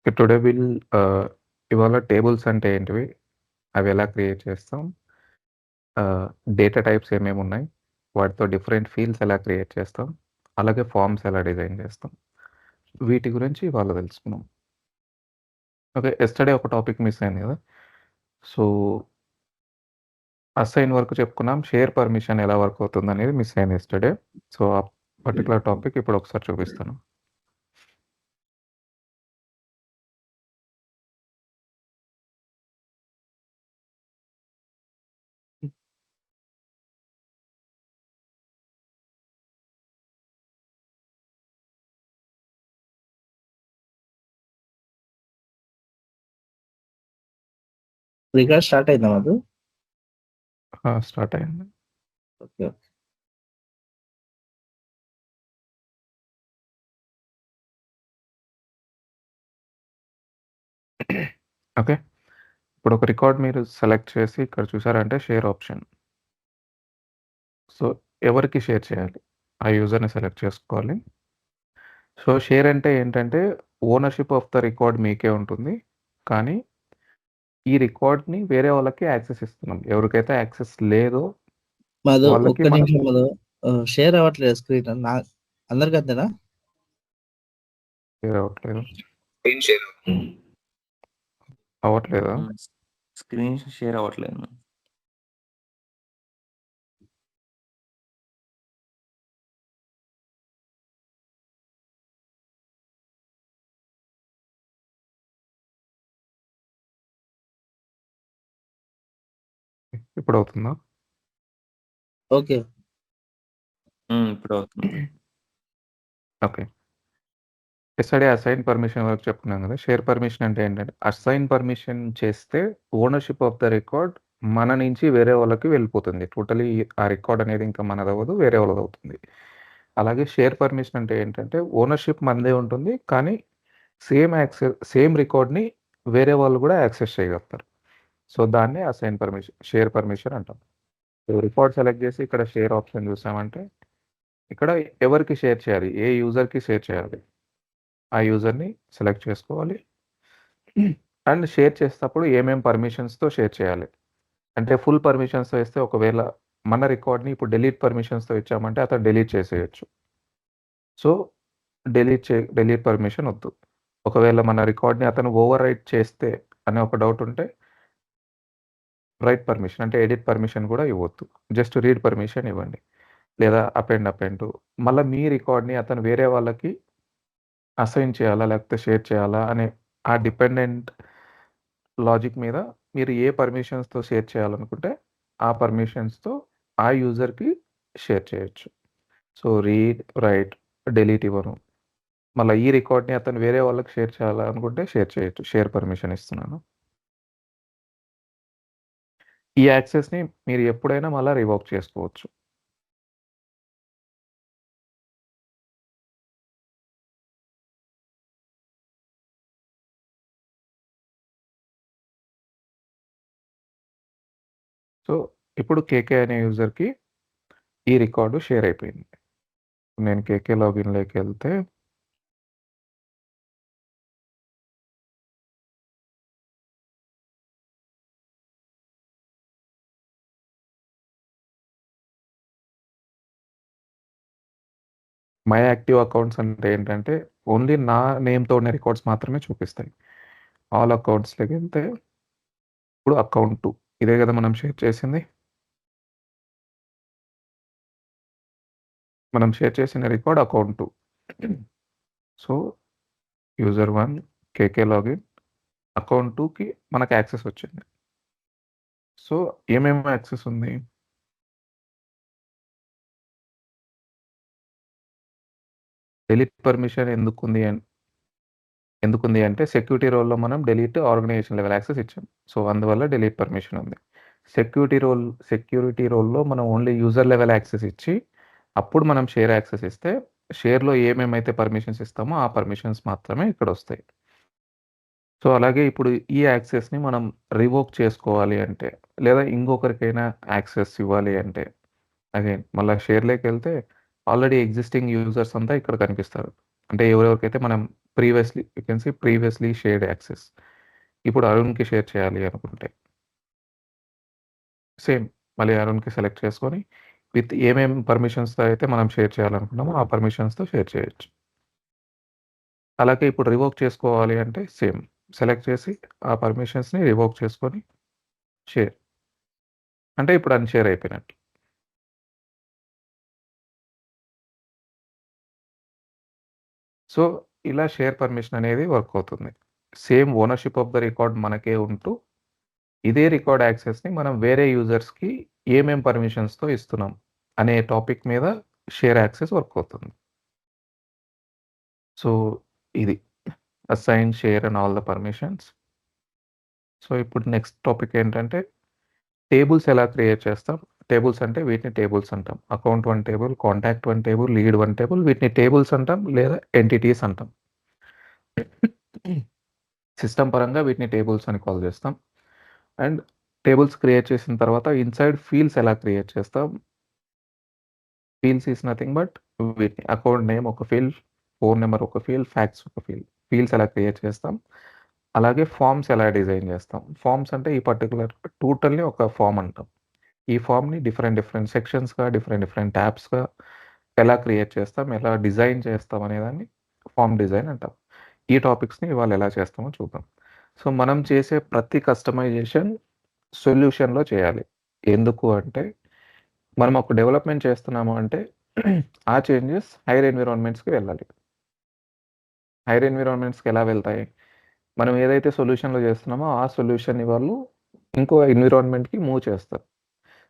Today ఇవాళ tables అంటే ఏంటివి? అవి ఎలా క్రియేట్ చేస్తాం? డేటా టైప్స్ ఏమేమున్నాయి? వాటితో డిఫరెంట్ ఫీల్డ్స్ ఎలా క్రియేట్ చేస్తాం? అలాగే ఫార్మ్స్ ఎలా డిజైన్ చేస్తాం? వీటి గురించి ఇవాళ తెలుసుకుందాం. ఓకే. యెస్టర్‌డే ఒక టాపిక్ మిస్ అయింది గదా! సో, అసైన్ వరకు చెప్పుకున్నాం. షేర్ పర్మిషన్ ఎలా వర్క్ అవుతుందనేది మిస్ అయింది యెస్టర్‌డే. సో, ఆ పర్టిక్యులర్ టాపిక్ ఇప్పుడు ఒకసారి చూపిస్తాను. రికార్డ్ స్టార్ట్ అయిందా మధు? స్టార్ట్ అయింది. ఓకే. ఓకే. ఇప్పుడు ఒక రికార్డ్ మీరు సెలెక్ట్ చేసి ఇక్కడ చూసారంటే షేర్ ఆప్షన్. సో, ఎవరికి షేర్ చేయాలి? ఆ యూజర్‌ని సెలెక్ట్ చేసుకోవాలి. సో, షేర్ అంటే ఏంటంటే, ఓనర్‌షిప్ ఆఫ్ ద రికార్డ్ మీకే ఉంటుంది. కానీ, ఈ రికార్డ్‌ని వేరే వాళ్ళకి యాక్సెస్ ఇస్తున్నాం. ఎవరికైతే యాక్సెస్ లేదో మధు వాళ్ళకి ఒక్క మనం నిమిషం మధు. షేర్ అవ్వట్లేదు స్క్రీన్. అందరికి అంతేనా? షేర్ అవ్వట్లేదు. స్క్రీన్ షేర్ అవ్వట్లేదా? స్క్రీన్ షేర్ అవ్వట్లేదు. ఇప్పుడు అవుతుందా? ఓకే. ఇప్పుడు అవుతుంది. ఓకే. యెస్టర్‌డే అసైన్ పర్మిషన్ వరకు చెప్పుకున్నాం గదా! షేర్ పర్మిషన్ అంటే ఏంటంటే, అసైన్ పర్మిషన్ చేస్తే ఓనర్‌షిప్ ఆఫ్ ద రికార్డ్ మన నుంచి వేరే వాళ్ళకి వెళ్ళిపోతుంది. టోటలీ ఆ రికార్డ్ అనేది ఇంకా మనదవ్వదు. వేరే వాళ్ళదవుతుంది. అలాగే షేర్ పర్మిషన్ అంటే ఏంటంటే, ఓనర్‌షిప్ మనదే ఉంటుంది. కానీ సేమ్ రికార్డ్‌ని వేరే వాళ్ళు గూడా యాక్సెస్ చేయగలుగుతారు. సో, దాన్నే అసైన్ పర్మిషన్, షేర్ పర్మిషన్ అంటాం. సో, రికార్డ్ సెలెక్ట్ జేసి ఇక్కడ షేర్ ఆప్షన్ చూసామంటే, ఇక్కడ ఎవరికి షేర్ చేయాలి? ఏ యూజర్‌కి షేర్ చేయాలి? ఆ యూజర్‌ని సెలెక్ట్ చేసుకోవాలి. అండ్ షేర్ చేసేటప్పుడు ఏమేం పర్మిషన్స్‌తో షేర్ చేయాలి? అంటే ఫుల్ పర్మిషన్స్‌తో ఇస్తే ఒకవేళ మన రికార్డ్‌ని ఇప్పుడు డిలీట్ పర్మిషన్స్‌తో ఇచ్చామంటే అతను డిలీట్ చేసేయొచ్చు. సో, డిలీట్ పర్మిషన్ ఒద్దు. ఒకవేళ మన రికార్డ్‌ని అతను ఓవర్ రైట్ చేస్తే అనే ఒక డౌట్ ఉంటే రైట్ పర్మిషన్ అంటే ఎడిట్ పర్మిషన్ గూడా ఇవ్వొద్దు. జస్ట్ రీడ్ పర్మిషన్ ఇవ్వండి. లేదా అపెండ్ టు మళ్ళా మీ రికార్డ్‌ని అతను వేరే వాళ్ళకి అసైన్ చేయాలా? లేకపోతే షేర్ చేయాలా? అనే ఆ డిపెండెంట్ లాజిక్ మీద మీరు ఏ పర్మిషన్స్‌తో షేర్ చేయాలనుకుంటే, ఆ పర్మిషన్స్‌తో ఆ యూజర్‌కి షేర్ చేయొచ్చు. సో, రీడ్, రైట్, డిలీట్ ఇవ్వను. మళ్ళా ఈ రికార్డ్‌ని అతను వేరే వాళ్ళకి షేర్ చేయాలనుకుంటే షేర్ చేయొచ్చు. షేర్ పర్మిషన్ ఇస్తున్నాను. ఈ యాక్సెస్‌ని మీరు ఎప్పుడైనా మళ్ళా రివోక్ చేసుకోవచ్చు. సో, ఇప్పుడు కేకే అనే యూజర్‌కి ఈ రికార్డు షేర్ అయిపోయింది. నేను కేకే లాగిన్‌లోకెళ్తే మై యాక్టివ్ అకౌంట్స్ అంటే ఏంటంటే, ఓన్లీ నా నేమ్‌తో ఉన్న రికార్డ్స్ మాత్రమే చూపిస్తాయి. ఆల్ అకౌంట్స్‌లోకెళ్తే ఇప్పుడు అకౌంట్ 2 ఇదే గదా మనం షేర్ చేసింది. మనం షేర్ చేసిన రికార్డ్ అకౌంట్ 2. సో, యూజర్ 1 కేకే లాగిన్ అకౌంట్ 2కి మనకు యాక్సెస్ వచ్చింది. సో, ఏమేమి యాక్సెస్ ఉంది? డిలీట్ పర్మిషన్ ఎందుకుంది అంటే సెక్యూరిటీ రోల్‌లో మనం డిలీట్ ఆర్గనైజేషన్ లెవెల్ యాక్సెస్ ఇచ్చాం. సో, అందువల్ల డిలీట్ పర్మిషన్ ఉంది. సెక్యూరిటీ రోల్‌లో మనం ఓన్లీ యూజర్ లెవెల్ యాక్సెస్ ఇచ్చి, అప్పుడు మనం షేర్ యాక్సెస్ ఇస్తే, షేర్‌లో ఏమేమైతే పర్మిషన్స్ ఇస్తామో ఆ పర్మిషన్స్ మాత్రమే ఇక్కడొస్తాయి. సో, అలాగే ఇప్పుడు ఈ యాక్సెస్‌ని మనం రివోక్ చేసుకోవాలి అంటే, లేదా ఇంకొకరికైనా యాక్సెస్ ఇవ్వాలి అంటే, అగైన్ మళ్ళా షేర్‌లోకెళ్తే ఆల్రెడీ ఎగ్జిస్టింగ్ యూజర్స్ అంతా ఇక్కడ కనిపిస్తారు. అంటే ఎవరెవరికైతే మనం you can see previously shared access. ఇప్పుడు అరుణ్‌కి షేర్ చేయాలి అనుకుంటే సేమ్ మళ్ళీ అరుణ్‌కి సెలెక్ట్ చేసుకొని విత్ ఏమేం పర్మిషన్స్‌తో అయితే మనం షేర్ చేయాలనుకున్నామో ఆ పర్మిషన్స్‌తో షేర్ చేయొచ్చు. అలాగే ఇప్పుడు రివోక్ చేసుకోవాలి అంటే సేమ్ సెలెక్ట్ చేసి ఆ పర్మిషన్స్‌ని రివోక్ చేసుకొని షేర్. అంటే ఇప్పుడు అన్‌షేర్ అయిపోయినట్టు. సో, ఇలా షేర్ పర్మిషన్ అనేది వర్క్ అవుతుంది. Same ownership of the record మనకే ఉంటూ, ఇదే రికార్డ్ యాక్సెస్‌ని మనం వేరే యూజర్స్‌కి ఏమేం పర్మిషన్స్‌తో ఇస్తున్నాం అనే టాపిక్ మీద షేర్ యాక్సెస్ వర్క్ అవుతుంది. సో, ఇది assign, share and all the permissions. So, ఇప్పుడు నెక్స్ట్ టాపిక్ ఏంటంటే టేబుల్స్ ఎలా క్రియేట్ చేస్తాం? టేబుల్స్ అంటే వీటిని టేబుల్స్ అంటాం. Account 1 table, contact 1 table, lead 1 table వీటిని టేబుల్స్ అంటాం లేదా ఎంటిటీస్ అంటాం. సిస్టమ్ పరంగా వీటిని టేబుల్స్ అని కాల్ చేస్తాం. అండ్ టేబుల్స్ క్రియేట్ చేసిన తర్వాత ఇన్‌సైడ్ ఫీల్డ్స్ ఎలా క్రియేట్ చేస్తాం? ఫీల్డ్స్ ఈస్ నథింగ్ బట్ వీటిని అకౌంట్ నేమ్ ఒక ఫీల్డ్, ఫోన్ నంబర్ ఒక ఫీల్డ్, ఫ్యాక్స్ ఒక ఫీల్డ్. ఫీల్డ్స్ ఎలా క్రియేట్ చేస్తాం? అలాగే ఫార్మ్స్ ఎలా డిజైన్ చేస్తాం? ఫార్మ్స్ అంటే ఈ పర్టిక్యులర్ టోటల్‌ని ఒక ఫార్మ్ అంటాం. ఈ ఫార్మ్‌ని డిఫరెంట్ సెక్షన్స్‌గా, డిఫరెంట్ ట్యాబ్స్‌గా ఎలా క్రియేట్ చేస్తాం? ఎలా డిజైన్ చేస్తాం అనేదాన్ని ఫార్మ్ డిజైన్ అంటాం. ఈ టాపిక్స్‌ని ఇవాళ ఎలా చేస్తామో చూద్దాం. సో, మనం చేసే ప్రతి కస్టమైజేషన్ సొల్యూషన్‌లో చేయాలి. ఎందుకు అంటే, మనం ఒక డెవలప్‌మెంట్ చేస్తున్నాము అంటే, ఆ చేంజెస్ హైర్ ఎన్విరాన్మెంట్స్‌కి వెళ్ళాలి. హైర్ ఎన్విరాన్మెంట్స్‌కి ఎలా వెళ్తాయి? మనం ఏదైతే సొల్యూషన్‌లో చేస్తున్నామో, ఆ సొల్యూషన్‌ని వాళ్ళు ఇంకో ఎన్విరాన్మెంట్‌కి మూవ్ చేస్తారు.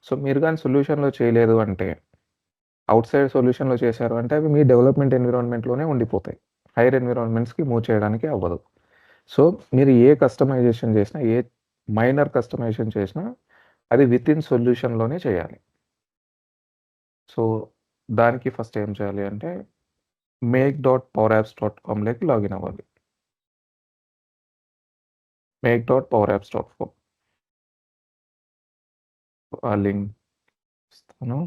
సో, మీరు గాని సొల్యూషన్‌లో చేయలేదు అంటే, ఔట్‌సైడ్ సొల్యూషన్‌లో చేశారు అంటే, అవి మీ డెవలప్‌మెంట్ ఎన్విరాన్మెంట్‌లోనే ఉండిపోతాయి. హైర్ ఎన్విరాన్మెంట్స్‌కి మూవ్ చేయడానికి అవ్వదు. సో, మీరు ఏ కస్టమైజేషన్ చేసినా, ఏ మైనర్ కస్టమైజేషన్ చేసినా, అది వితిన్ సొల్యూషన్‌లోనే చేయాలి. సో, దానికి ఫస్ట్ ఏం చేయాలి అంటే, make.powerapps.comలోకి లాగిన్ అవ్వాలి. make.powerapps.com ఆ లింక్ ఇస్తాను.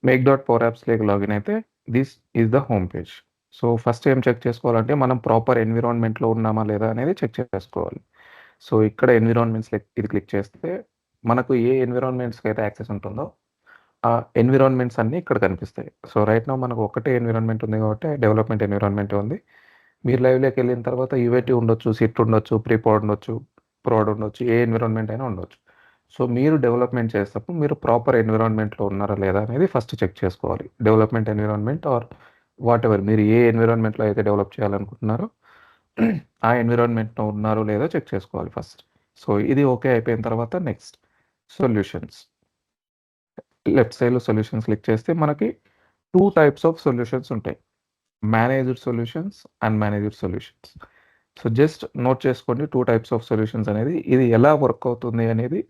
make.powerapps లోకి లాగిన్ అయితే this is the home page. So, first ఏం చెక్ చేసుకోవాలంటే, మనం ప్రాపర్ ఎన్విరాన్మెంట్‌లో ఉన్నామా లేదా అనేది చెక్ చేసుకోవాలి. సో, ఇక్కడ ఇది క్లిక్ చేస్తే, మనకు ఏ ఎన్విరాన్మెంట్స్‌కైతే యాక్సెస్ ఉంటుందో, ఆ ఎన్విరాన్మెంట్స్ అన్నీ ఇక్కడ కనిపిస్తాయి. సో, రైట్ నౌ మనకు ఒకటే ఎన్విరాన్మెంట్ ఉంది కాబట్టి డెవలప్‌మెంట్ ఎన్విరాన్మెంటే ఉంది. మీరు లైవ్‌లోకెళ్ళిన తర్వాత యూఏటీ ఉండొచ్చు, సిట్ ఉండొచ్చు, ప్రీప్రొడ్ ఉండొచ్చు, ప్రొడ్ ఉండొచ్చు, ఏ ఎన్విరాన్మెంట్ అయినా ఉండొచ్చు. సో, మీరు డెవలప్‌మెంట్ చేసేటప్పుడు మీరు ప్రాపర్ ఎన్విరాన్మెంట్‌లో ఉన్నారా లేదా అనేది ఫస్ట్ చెక్ చేసుకోవాలి. డెవలప్‌మెంట్ ఎన్విరాన్మెంట్ ఆర్ వాటెవర్ మీరు ఏ ఎన్విరాన్మెంట్‌లో అయితే డెవలప్ చేయాలనుకుంటున్నారో ఆ ఎన్విరాన్మెంట్‌లో ఉన్నారో లేదో చెక్ చేసుకోవాలి ఫస్ట్. సో, ఇది ఓకే అయిపోయిన తర్వాత నెక్స్ట్ సొల్యూషన్స్. లెఫ్ట్ సైడ్‌లో సొల్యూషన్స్ క్లిక్ చేస్తే మనకి 2 టైప్స్ ఆఫ్ సొల్యూషన్స్ ఉంటాయి. Managed solutions, unmanaged solutions. So, just note చేసుకోండి 2 టైప్స్ ఆఫ్ సొల్యూషన్స్ అనేది. ఇది ఎలా వర్క్ అవుతుంది అనేది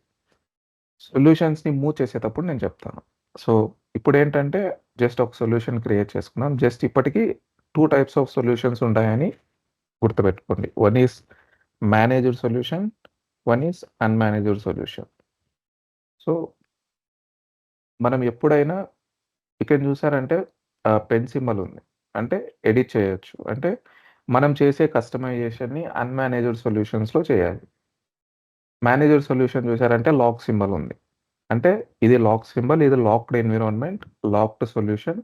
సొల్యూషన్స్‌ని మూవ్ చేసేటప్పుడు నేను చెప్తాను. సో, ఇప్పుడేంటంటే జస్ట్ ఒక సొల్యూషన్ క్రియేట్ చేసుకున్నాం. జస్ట్ ఇప్పటికి 2 టైప్స్ ఆఫ్ సొల్యూషన్స్ ఉంటాయని గుర్తుపెట్టుకోండి. One is managed solution, one is unmanaged solution. So, మనం ఎప్పుడైనా ఇక్కడ చూసారంటే పెన్ సింబల్ ఉంది. అంటే ఎడిట్ చేయొచ్చు. అంటే మనం చేసే కస్టమైజేషన్‌ని అన్‌మేనేజ్డ్ సొల్యూషన్స్‌లో చేయాలి. మేనేజ్డ్ సొల్యూషన్ చూసారంటే లాక్ సింబల్ ఉంది. అంటే ఇది లాక్ సింబల్, ఇది లాక్డ్ ఎన్విరాన్మెంట్, లాక్డ్ సొల్యూషన్.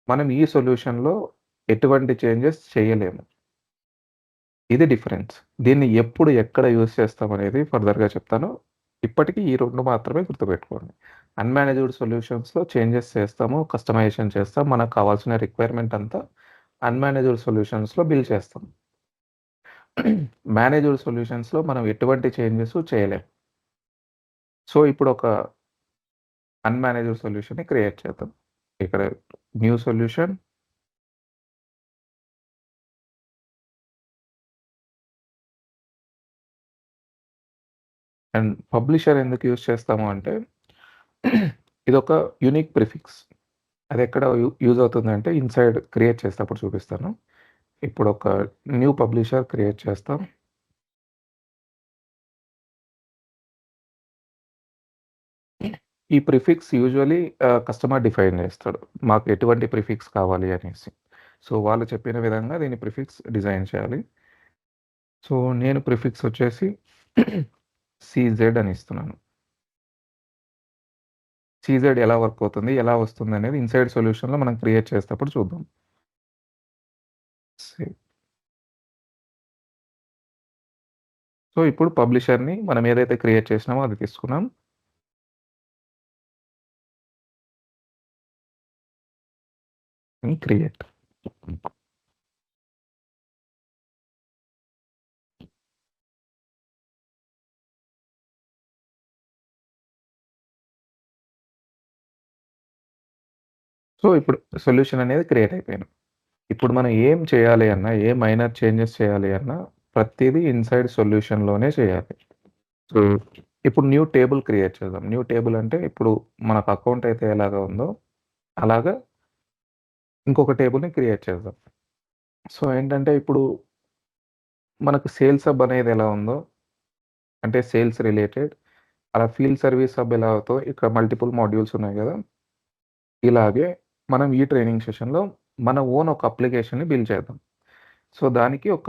మనం ఈ సొల్యూషన్‌లో ఎటువంటి చేంజెస్ చేయలేము. ఇది డిఫరెన్స్. దీన్ని ఎప్పుడు, ఎక్కడ యూజ్ చేస్తామనేది ఫర్దర్‌గా చెప్తాను. ఇప్పటికి ఈ 2 మాత్రమే గుర్తుపెట్టుకోండి. అన్‌మేనేజ్డ్ సొల్యూషన్స్‌లో చేంజెస్ చేస్తాము, కస్టమైజేషన్ చేస్తాం. మనకు కావాల్సిన రిక్వైర్మెంట్ అంతా అన్‌మేనేజ్డ్ సొల్యూషన్స్‌లో బిల్డ్ చేస్తాం. మేనేజ్డ్ సొల్యూషన్స్‌లో మనం ఎటువంటి చేంజెస్ చేయలేం. సో, ఇప్పుడు ఒక అన్‌మేనేజ్డ్ సొల్యూషన్‌ని క్రియేట్ చేద్దాం. ఇక్కడ న్యూ సొల్యూషన్ అండ్ పబ్లిషర్ ఎందుకు యూజ్ చేస్తాము అంటే ఇదొక యూనిక్ ప్రిఫిక్స్. అది ఎక్కడ యూజ్ అవుతుందంటే ఇన్సైడ్ క్రియేట్ చేసేటప్పుడు చూపిస్తాను. ఇప్పుడు ఒక న్యూ పబ్లిషర్ క్రియేట్ చేస్తాం. ఈ ప్రిఫిక్స్ యూజువల్లీ కస్టమర్ డిఫైన్ చేస్తాడు. మాకు ఎటువంటి ప్రిఫిక్స్ కావాలి అనేసి. సో వాళ్ళు చెప్పిన విధంగా దీని ప్రిఫిక్స్ డిజైన్ చేయాలి. సో నేను ప్రిఫిక్స్ వచ్చేసి సీజెడ్ అని ఇస్తున్నాను. సీజెడ్ ఎలా వర్క్ అవుతుంది, ఎలా వస్తుంది అనేది ఇన్సైడ్ సొల్యూషన్లో మనం క్రియేట్ చేసేటప్పుడు చూద్దాం. సో ఇప్పుడు పబ్లిషర్ని మనం ఏదైతే క్రియేట్ చేసినామో అది తీసుకున్నాం. క్రియేట్. సో ఇప్పుడు సొల్యూషన్ అనేది క్రియేట్ అయిపోయింది. ఇప్పుడు మనం ఏం చేయాలి అన్నా, ఏ మైనర్ చేంజెస్ చేయాలి అన్నా ప్రతిదీ ఇన్సైడ్ సొల్యూషన్‌లోనే చేయాలి. సో ఇప్పుడు న్యూ టేబుల్ క్రియేట్ చేద్దాం. న్యూ టేబుల్ అంటే ఇప్పుడు మనకు అకౌంట్ అయితే ఎలాగా ఉందో అలాగా ఇంకొక టేబుల్‌ని క్రియేట్ చేద్దాం. సో ఏంటంటే ఇప్పుడు మనకు సేల్స్ హబ్ అనేది ఎలా ఉందో అంటే సేల్స్ రిలేటెడ్ అలా ఫీల్డ్ సర్వీస్ హబ్ ఎలా అవుతో ఇక్కడ మల్టిపుల్ మాడ్యూల్స్ ఉన్నాయి గదా! ఇలాగే మనం ఈ ట్రైనింగ్ సెషన్‌లో మన ఓన్ ఒక అప్లికేషన్‌ని బిల్డ్ చేద్దాం. సో దానికి ఒక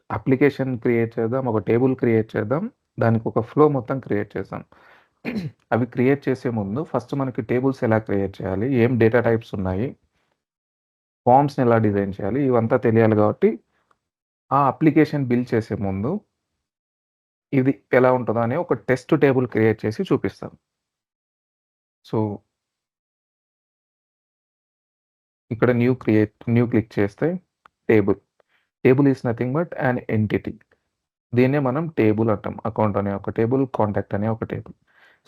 అప్లికేషన్ క్రియేట్ చేద్దాం. ఒక టేబుల్ క్రియేట్ చేద్దాం. దానికి ఒక ఫ్లో మొత్తం క్రియేట్ చేద్దాం. అవి క్రియేట్ చేసే ముందు ఫస్ట్ మనకి టేబుల్స్ ఎలా క్రియేట్ చేయాలి? ఏం డేటా టైప్స్ ఉన్నాయి? ఫార్మ్స్‌ని ఎలా డిజైన్ చేయాలి? ఇవంతా తెలియాలి కాబట్టి ఆ అప్లికేషన్ బిల్డ్ చేసే ముందు ఇది ఎలా ఉంటదో అని ఒక టెస్ట్ టేబుల్ క్రియేట్ చేసి చూపిస్తాను. సో ఇక్కడ న్యూ క్లిక్ చేస్తే table. Table is nothing but an entity. దీన్నే మనం టేబుల్ అంటాం. అకౌంట్ అనే ఒక టేబుల్, కాంటాక్ట్ అనే ఒక టేబుల్.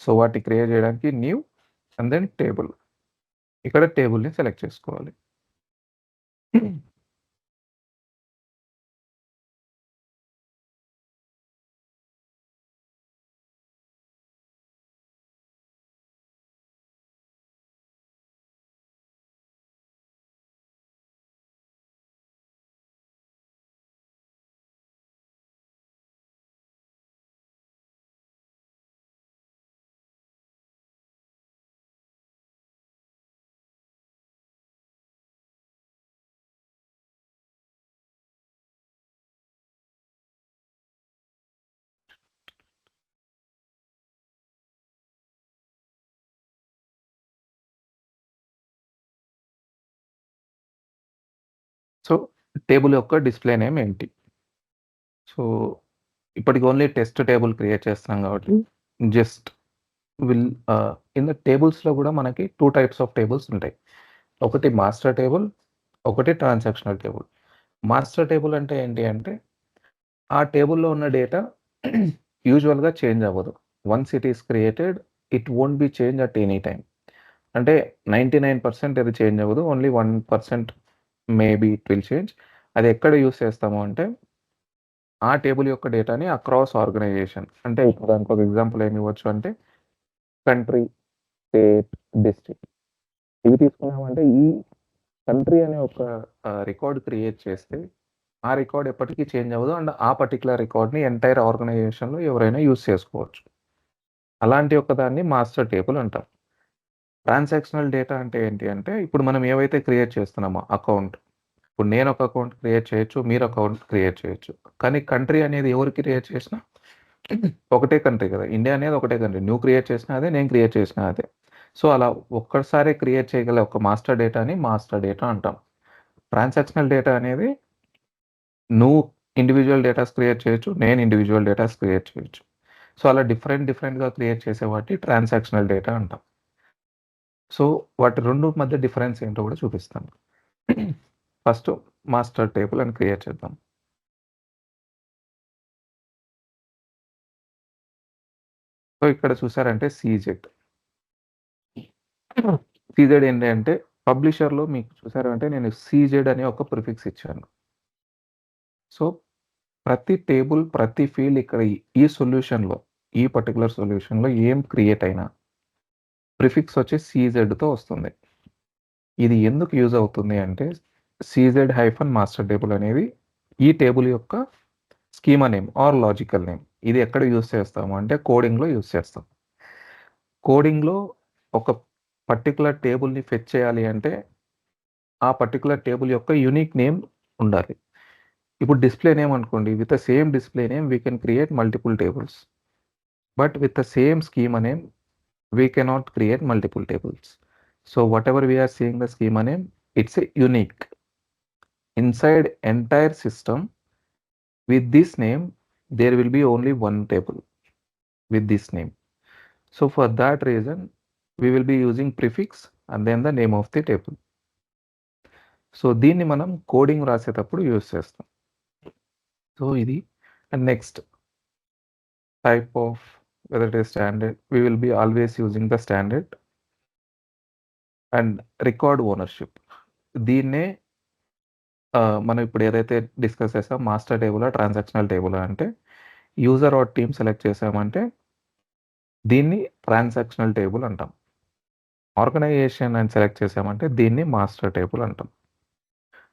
సో వాటిని క్రియేట్ చేయడానికి న్యూ అండ్ దెన్ టేబుల్. ఇక్కడ టేబుల్‌ని సెలెక్ట్ చేసుకోవాలి. సో టేబుల్ యొక్క డిస్‌ప్లే నేమ్ ఏంటి? సో ఇప్పటికి ఓన్లీ టెస్ట్ టేబుల్ క్రియేట్ చేస్తున్నాం కాబట్టి జస్ట్ ఇన్ ద టేబుల్స్‌లో గూడా మనకి 2 టైప్స్ ఆఫ్ టేబుల్స్ ఉంటాయి. ఒకటి మాస్టర్ టేబుల్, ఒకటి ట్రాన్సాక్షనల్ టేబుల్. మాస్టర్ టేబుల్ అంటే ఏంటి అంటే ఆ టేబుల్‌లో ఉన్న డేటా యూజువల్‌గా చేంజ్ అవ్వదు. Once it is created it won't be change at any time. అంటే 99% అది చేంజ్ అవ్వదు. Only 1% maybe it will change. అది ఎక్కడ యూజ్ చేస్తాము అంటే ఆ టేబుల్ యొక్క డేటాని అక్రాస్ ఆర్గనైజేషన్ అంటే ఇప్పుడు దానికి ఒక ఎగ్జాంపుల్ ఏమి ఇవ్వచ్చు అంటే కంట్రీ, స్టేట్, డిస్ట్రిక్ట్ ఇవి తీసుకున్నామంటే ఈ కంట్రీ అనే ఒక రికార్డ్ క్రియేట్ చేస్తే ఆ రికార్డ్ ఎప్పటికీ చేంజ్ అవ్వదు. అండ్ ఆ పర్టిక్యులర్ రికార్డ్‌ని ఎంటైర్ ఆర్గనైజేషన్‌లో ఎవరైనా యూజ్ చేసుకోవచ్చు. అలాంటి ఒక దాన్ని మాస్టర్ టేబుల్ అంటాం. ట్రాన్సాక్షనల్ డేటా అంటే ఏంటి అంటే ఇప్పుడు మనం ఏవైతే క్రియేట్ చేస్తున్నామో అకౌంట్. ఇప్పుడు నేను ఒక అకౌంట్ క్రియేట్ చేయొచ్చు. మీరు అకౌంట్ క్రియేట్ చేయొచ్చు. కానీ కంట్రీ అనేది ఎవరు క్రియేట్ చేసినా ఒకటే కంట్రీ కదా! ఇండియా అనేది ఒకటే కంట్రీ. నువ్వు క్రియేట్ చేసినా అదే, నేను క్రియేట్ చేసినా అదే. సో అలా ఒక్కసారే క్రియేట్ చేయగల ఒక మాస్టర్ డేటాని మాస్టర్ డేటా అంటాం. ట్రాన్సాక్షనల్ డేటా అనేది నువ్వు ఇండివిడ్యువల్ డేటాస్ క్రియేట్ చేయొచ్చు. నేను ఇండివిడ్యువల్ డేటాస్ క్రియేట్ చేయొచ్చు. సో అలా డిఫరెంట్‌గా క్రియేట్ చేసే వాటిని ట్రాన్సాక్షనల్ డేటా అంటాం. సో వాటి 2 మధ్య డిఫరెన్స్ ఏంటో కూడా చూపిస్తాను. ఫస్ట్ మాస్టర్ టేబుల్ అని క్రియేట్ చేద్దాం. సో ఇక్కడ చూసారంటే సీజెడ్. సీజెడ్ ఏంటి అంటే పబ్లిషర్‌లో మీకు చూసారంటే నేను సీజెడ్ అనే ఒక ప్రిఫిక్స్ ఇచ్చాను. సో ప్రతి టేబుల్, ప్రతి ఫీల్డ్ ఇక్కడ ఈ సొల్యూషన్‌లో, ఈ పర్టిక్యులర్ సొల్యూషన్‌లో ఏం క్రియేట్ అయినా ప్రిఫిక్స్ వచ్చి సీజెడ్‌తో వస్తుంది. ఇది ఎందుకు యూజ్ అవుతుంది అంటే సీజెడ్ హైఫన్ మాస్టర్ టేబుల్ అనేది ఈ టేబుల్ యొక్క schema name or logical name. ఇది ఎక్కడ యూజ్ చేస్తాము అంటే కోడింగ్‌లో యూజ్ చేస్తాం. కోడింగ్‌లో ఒక పర్టిక్యులర్ టేబుల్‌ని ఫెచ్ చేయాలి అంటే ఆ పర్టిక్యులర్ టేబుల్ యొక్క యూనిక్ నేమ్ ఉండాలి. ఇప్పుడు డిస్ప్లే నేమ్ అనుకోండి, with the same display name we can create multiple tables. But with the same schema name we cannot create multiple tables. So whatever we are seeing the schema name, it's a unique. Inside entire system with this name there will be only one table with this name. So for that reason we will be using prefix and then the name of the table. So దీన్ని మనం coding రాసేటప్పుడు use చేస్తాం. So ఇది and next type of whether it is standard, we will be always using the standard and record ownership. దీన్నే మనం ఇప్పుడు ఏదైతే discuss చేసాం మాస్టర్ టేబులా ట్రాన్సాక్షనల్ టేబులా అంటే యూజర్ ఆర్ టీమ్ సెలెక్ట్ చేసామంటే దీన్ని ట్రాన్సాక్షనల్ టేబుల్ అంటాం. ఆర్గనైజేషన్ అని సెలెక్ట్ చేసామంటే దీన్ని మాస్టర్ టేబుల్ అంటాం.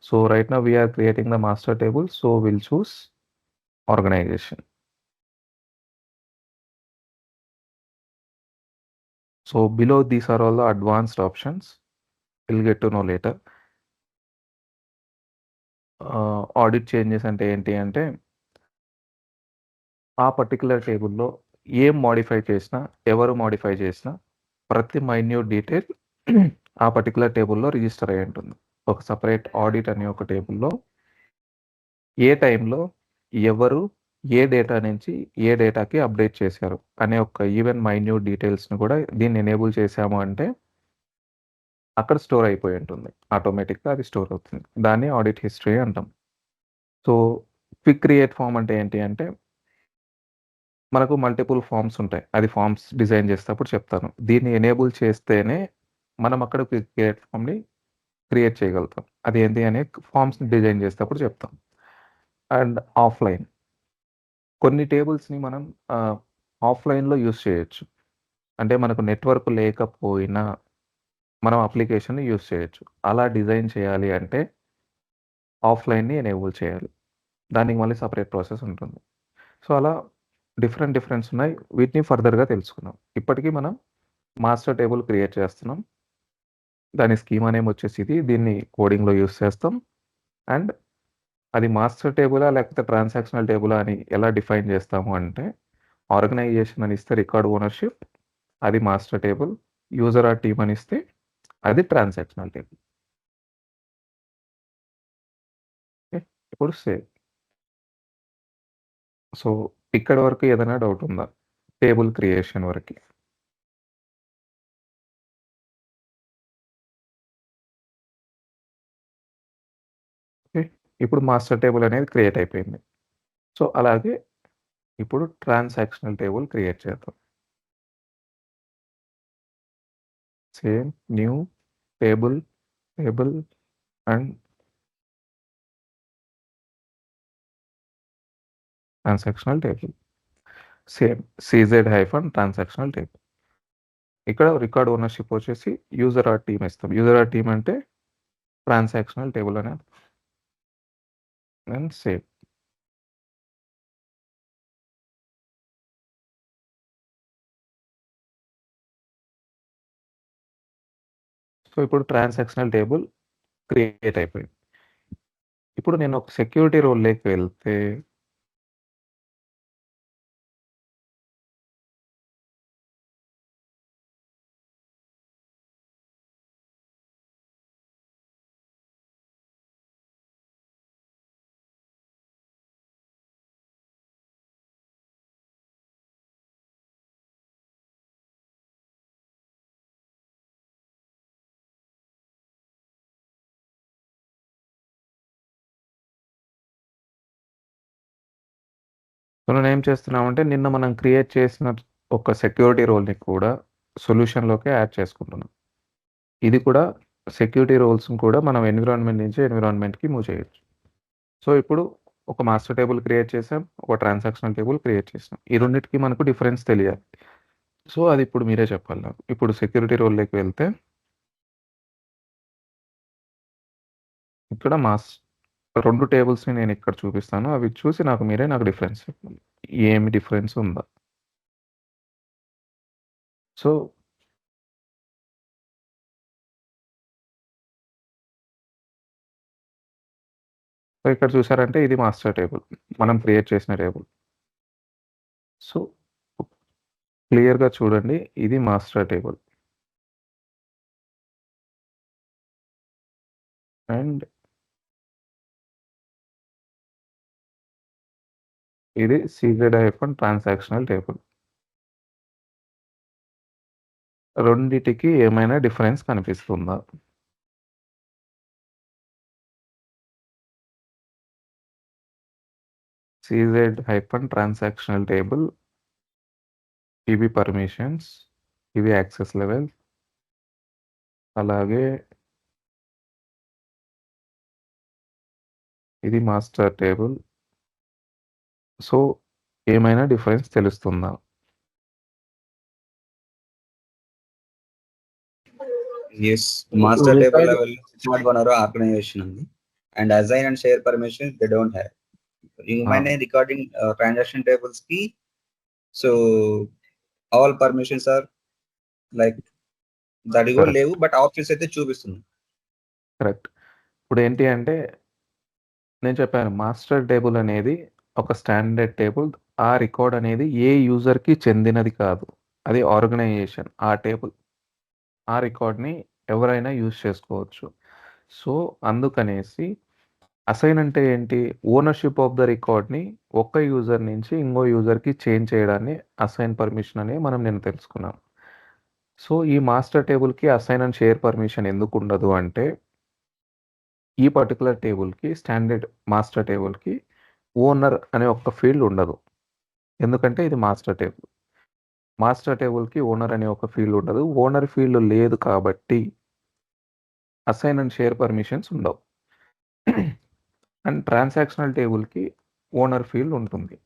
So right now we're creating the master table, so will choose organisation. So below these are all the advanced options. We'll get to know later. Audit changes అంటే ఏంటి అంటే ఆ particular టేబుల్లో ఏం modify చేసినా, ఎవరు modify చేసినా ప్రతి మైన్యూట్ డీటెయిల్ ఆ పర్టికులర్ టేబుల్లో రిజిస్టర్ అయి ఉంటుంది. ఒక సపరేట్ ఆడిట్ అనే ఒక టేబుల్లో ఏ టైంలో ఎవరు ఏ డేటా నుంచి ఏ డేటాకి అప్డేట్ చేశారు అనే ఒక ఈవెన్ మైన్యూట్ డీటెయిల్స్ని కూడా దీన్ని ఎనేబుల్ చేశాము అంటే అక్కడ స్టోర్ అయిపోయి ఉంటుంది. ఆటోమేటిక్గా అది స్టోర్ అవుతుంది. దాన్ని ఆడిట్ హిస్టరీ అంటాం. సో క్విక్ క్రియేట్ ఫామ్ అంటే ఏంటి అంటే మనకు మల్టిపుల్ ఫామ్స్ ఉంటాయి. అది ఫామ్స్ డిజైన్ చేసేటప్పుడు చెప్తాను. దీన్ని ఎనేబుల్ చేస్తేనే మనం అక్కడ క్విక్ క్రియేట్ ఫామ్ని క్రియేట్ చేయగలుగుతాం. అది ఏంటి అనే ఫామ్స్ని డిజైన్ చేసేటప్పుడు చెప్తాం. అండ్ ఆఫ్లైన్ కొన్ని టేబుల్స్ని మనం ఆఫ్లైన్లో యూస్ చేయొచ్చు. అంటే మనకు నెట్వర్క్ లేకపోయినా మనం అప్లికేషన్ని యూస్ చేయొచ్చు. అలా డిజైన్ చేయాలి అంటే ఆఫ్లైన్ని ఎనేబుల్ చేయాలి. దానికి మళ్ళీ సపరేట్ ప్రాసెస్ ఉంటుంది. సో అలా డిఫరెంట్స్ ఉన్నాయి. వీటిని ఫర్దర్గా తెలుసుకుందాం. ఇప్పటికీ మనం మాస్టర్ టేబుల్ క్రియేట్ చేస్తున్నాం. దాని స్కీమా నేమ్ వచ్చేసి ఇది. దీన్ని కోడింగ్లో యూస్ చేస్తాం. అండ్ అది మాస్టర్ టేబులా లేకపోతే ట్రాన్సాక్షనల్ టేబులా అని ఎలా డిఫైన్ చేస్తాము అంటే ఆర్గనైజేషన్ అని ఇస్తే రికార్డ్ ఓనర్షిప్, అది master table. User are team అని ఇస్తే అది ట్రాన్సాక్షనల్ టేబుల్. ఇప్పుడు సేవ్. సో ఇక్కడ వరకు ఏదైనా డౌట్ ఉందా టేబుల్ క్రియేషన్ వరకు? ఇప్పుడు మాస్టర్ టేబుల్ అనేది క్రియేట్ అయిపోయింది. సో అలాగే ఇప్పుడు ట్రాన్సాక్షనల్ టేబుల్ క్రియేట్ చేద్దాం. Same new table and transactional table. Same CZ hyphen transactional table. ఇక్కడ రికార్డ్ ఓనర్షిప్ వచ్చేసి యూజర్ ఆర్ టీమ్ ఇస్తాం. యూజర్ ఆర్ టీమ్ అంటే ట్రాన్సాక్షనల్ టేబుల్ అనేది. And save. సో ఇప్పుడు ట్రాన్సాక్షనల్ టేబుల్ క్రియేట్ అయిపోయింది. ఇప్పుడు నేను ఒక సెక్యూరిటీ రోల్లోకి వెళ్తే మనం ఏం చేస్తున్నామంటే నిన్న మనం క్రియేట్ చేసిన ఒక సెక్యూరిటీ రోల్ని కూడా సొల్యూషన్లోకి యాడ్ చేసుకుంటున్నాం. ఇది కూడా సెక్యూరిటీ రోల్స్ని కూడా మనం ఎన్విరాన్మెంట్ నుంచి ఎన్విరాన్మెంట్కి మూవ్ చేయొచ్చు. సో ఇప్పుడు ఒక మాస్టర్ టేబుల్ క్రియేట్ చేసాం. ఒక ట్రాన్సాక్షనల్ టేబుల్ క్రియేట్ చేసాం. ఈ రెండిటికి మనకు డిఫరెన్స్ తెలియాలి. సో, అది ఇప్పుడు మీరే చెప్పాలి నాకు. ఇప్పుడు సెక్యూరిటీ రోల్‌లోకి వెళ్తే ఇక్కడ 2 టేబుల్స్‌ని నేను ఇక్కడ చూపిస్తాను. అవి చూసి నాకు డిఫరెన్స్ చెప్పాలి. ఏమి డిఫరెన్స్ ఉందా? సో ఇక్కడ చూసారంటే ఇది మాస్టర్ టేబుల్. మనం క్రియేట్ చేసిన టేబుల్. సో, క్లియర్‌గా చూడండి. ఇది మాస్టర్ టేబుల్. అండ్ ఇది ట్రాన్సాక్షనల్ టేబుల్. రెండిటికి ఏమైనా డిఫరెన్స్ కనిపిస్తుందా? ట్రాన్సాక్షనల్ టేబుల్, ఇవి పర్మిషన్స్, ఇవి యాక్సెస్ లెవెల్, అలాగే ఇది మాస్టర్ టేబుల్. సో, ఏమైనా డిఫరెన్స్ తెలుస్తుందా? Yes, master table level not one organization ఉంది. And assign and share permissions they don't have. ఏమైనా రికార్డింగ్ ట్రాన్సాక్షన్ టేబుల్స్ కి so all permissions are like దాడి కూడా లేవు, బట్ ఆప్షన్స్ అయితే చూపిస్తుంది. కరెక్ట్. ఇప్పుడు ఏంటి అంటే నేను చెప్పాను మాస్టర్ టేబుల్ అనేది ఒక స్టాండర్డ్ టేబుల్. ఆ రికార్డ్ అనేది ఏ యూజర్‌కి చెందినది కాదు. అది ఆర్గనైజేషన్. ఆ టేబుల్, ఆ రికార్డ్‌ని ఎవరైనా యూజ్ చేసుకోవచ్చు. సో, అందుకనేసి అసైన్ అంటే ఏంటి? ఓనర్‌షిప్ ఆఫ్ ద రికార్డ్‌ని ఒక యూజర్ నుంచి ఇంకో యూజర్‌కి చేంజ్ చేయడాన్ని అసైన్ పర్మిషన్ అని మనం నిన్న తెలుసుకున్నాం. సో, ఈ మాస్టర్ టేబుల్‌కి అసైన్ అండ్ షేర్ పర్మిషన్ ఎందుకుండదు అంటే ఈ పర్టిక్యులర్ టేబుల్‌కి స్టాండర్డ్ మాస్టర్ టేబుల్‌కి ఓనర్ అనే ఒక ఫీల్డ్ ఉండదు. ఎందుకంటే ఇది మాస్టర్ టేబుల్. మాస్టర్ టేబుల్‌కి ఓనర్ అనే ఒక ఫీల్డ్ ఉండదు. ఓనర్ ఫీల్డ్ లేదు కాబట్టి అసైన్ అండ్ షేర్ పర్మిషన్స్ ఉండవు. అండ్ ట్రాన్సాక్షనల్ టేబుల్‌కి ఓనర్ ఫీల్డ్ ఉంటుంది.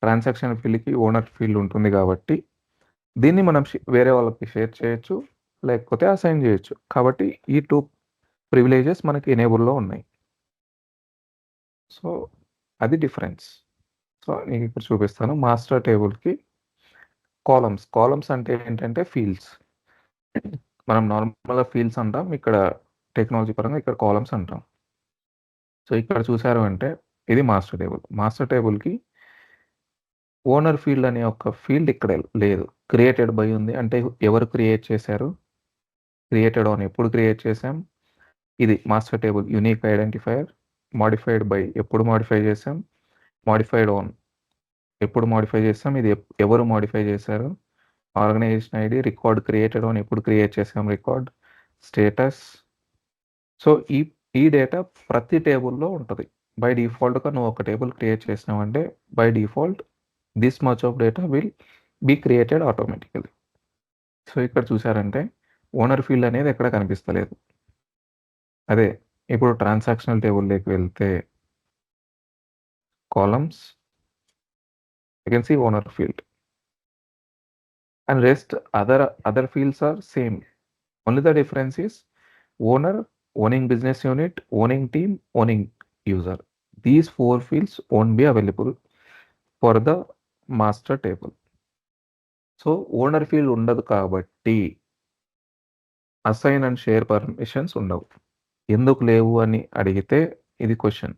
ట్రాన్సాక్షనల్ ఫీల్డ్‌కి ఓనర్ ఫీల్డ్ ఉంటుంది కాబట్టి దీన్ని మనం వేరే వాళ్ళకి షేర్ చేయొచ్చు. లేకపోతే అసైన్ చేయొచ్చు. కాబట్టి ఈ 2 ప్రివిలేజెస్ మనకి ఎనేబుల్‌లో ఉన్నాయి. సో, అది డిఫరెన్స్. సో, నేను ఇప్పుడు చూపిస్తాను. మాస్టర్ టేబుల్‌కి కాలమ్స్ అంటే ఏంటంటే ఫీల్డ్స్. మనం నార్మల్‌గా ఫీల్డ్స్ అంటాం. ఇక్కడ టెక్నాలజీ పరంగా ఇక్కడ కాలమ్స్ అంటాం. సో, ఇక్కడ చూసారు అంటే ఇది మాస్టర్ టేబుల్. మాస్టర్ టేబుల్‌కి ఓనర్ ఫీల్డ్ అనే ఒక ఫీల్డ్ ఇక్కడ లేదు. క్రియేటెడ్ బై ఉంది. అంటే ఎవరు క్రియేట్ చేశారు? క్రియేటెడ్ ఆన్ ఎప్పుడు క్రియేట్ చేసాం? ఇది master table unique identifier. Modified by ఎప్పుడు మోడిఫై చేసాం? మోడిఫైడ్ ఆన్ ఎప్పుడు మోడిఫై చేసాం? ఇది ఎవరు మోడిఫై చేశారు? Organisation ID, record created on ఎప్పుడు క్రియేట్ చేసాం రికార్డ్, స్టేటస్. సో, ఈ డేటా ప్రతి టేబుల్‌లో ఉంటది. బై డిఫాల్ట్‌గా నువ్వు ఒక టేబుల్ క్రియేట్ చేసినావంటే by default this much of data will be created automatically. So, ఇక్కడ చూసారంటే ఓనర్ ఫీల్డ్ అనేది ఎక్కడ కనిపిస్తలేదు. అదే ఇప్పుడు ట్రాన్సాక్షనల్ టేబుల్‌లోకి వెళ్తే columns you can see owner field. And rest other fields are same. Only the difference is owner, owning business unit, owning team, owning user. These 4 fields won't be available for the master table. So owner field ఉండదు కాబట్టి assign and share permissions ఉండవు. ఎందుకు లేవు అని అడిగితే ఇది question.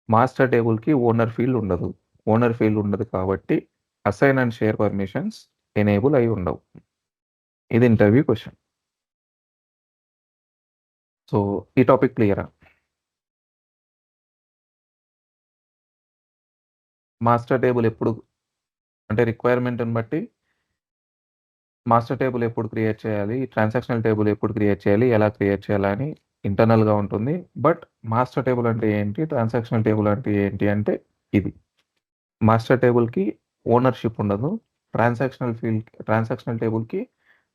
Master టేబుల్‌కి owner field ఉండదు. ఓనర్ ఫీల్డ్ ఉండదు కాబట్టి assign and share permissions enable అయి ఉండవు. ఇది ఇంటర్వ్యూ క్వశ్చన్. సో, ఈ టాపిక్ క్లియరా? మాస్టర్ టేబుల్ ఎప్పుడు అంటే రిక్వైర్మెంట్‌ని బట్టి మాస్టర్ టేబుల్ ఎప్పుడు క్రియేట్ చేయాలి? ట్రాన్సాక్షనల్ టేబుల్ ఎప్పుడు క్రియేట్ చేయాలి? ఎలా క్రియేట్ చేయాలి? అని ఇంటర్నల్‌గా ఉంటుంది. బట్ మాస్టర్ టేబుల్ అంటే ఏంటి? ట్రాన్సాక్షనల్ టేబుల్ అంటే ఏంటి? అంటే ఇది. మాస్టర్ టేబుల్‌కి ఓనర్‌షిప్ ఉండదు. ట్రాన్సాక్షనల్ టేబుల్‌కి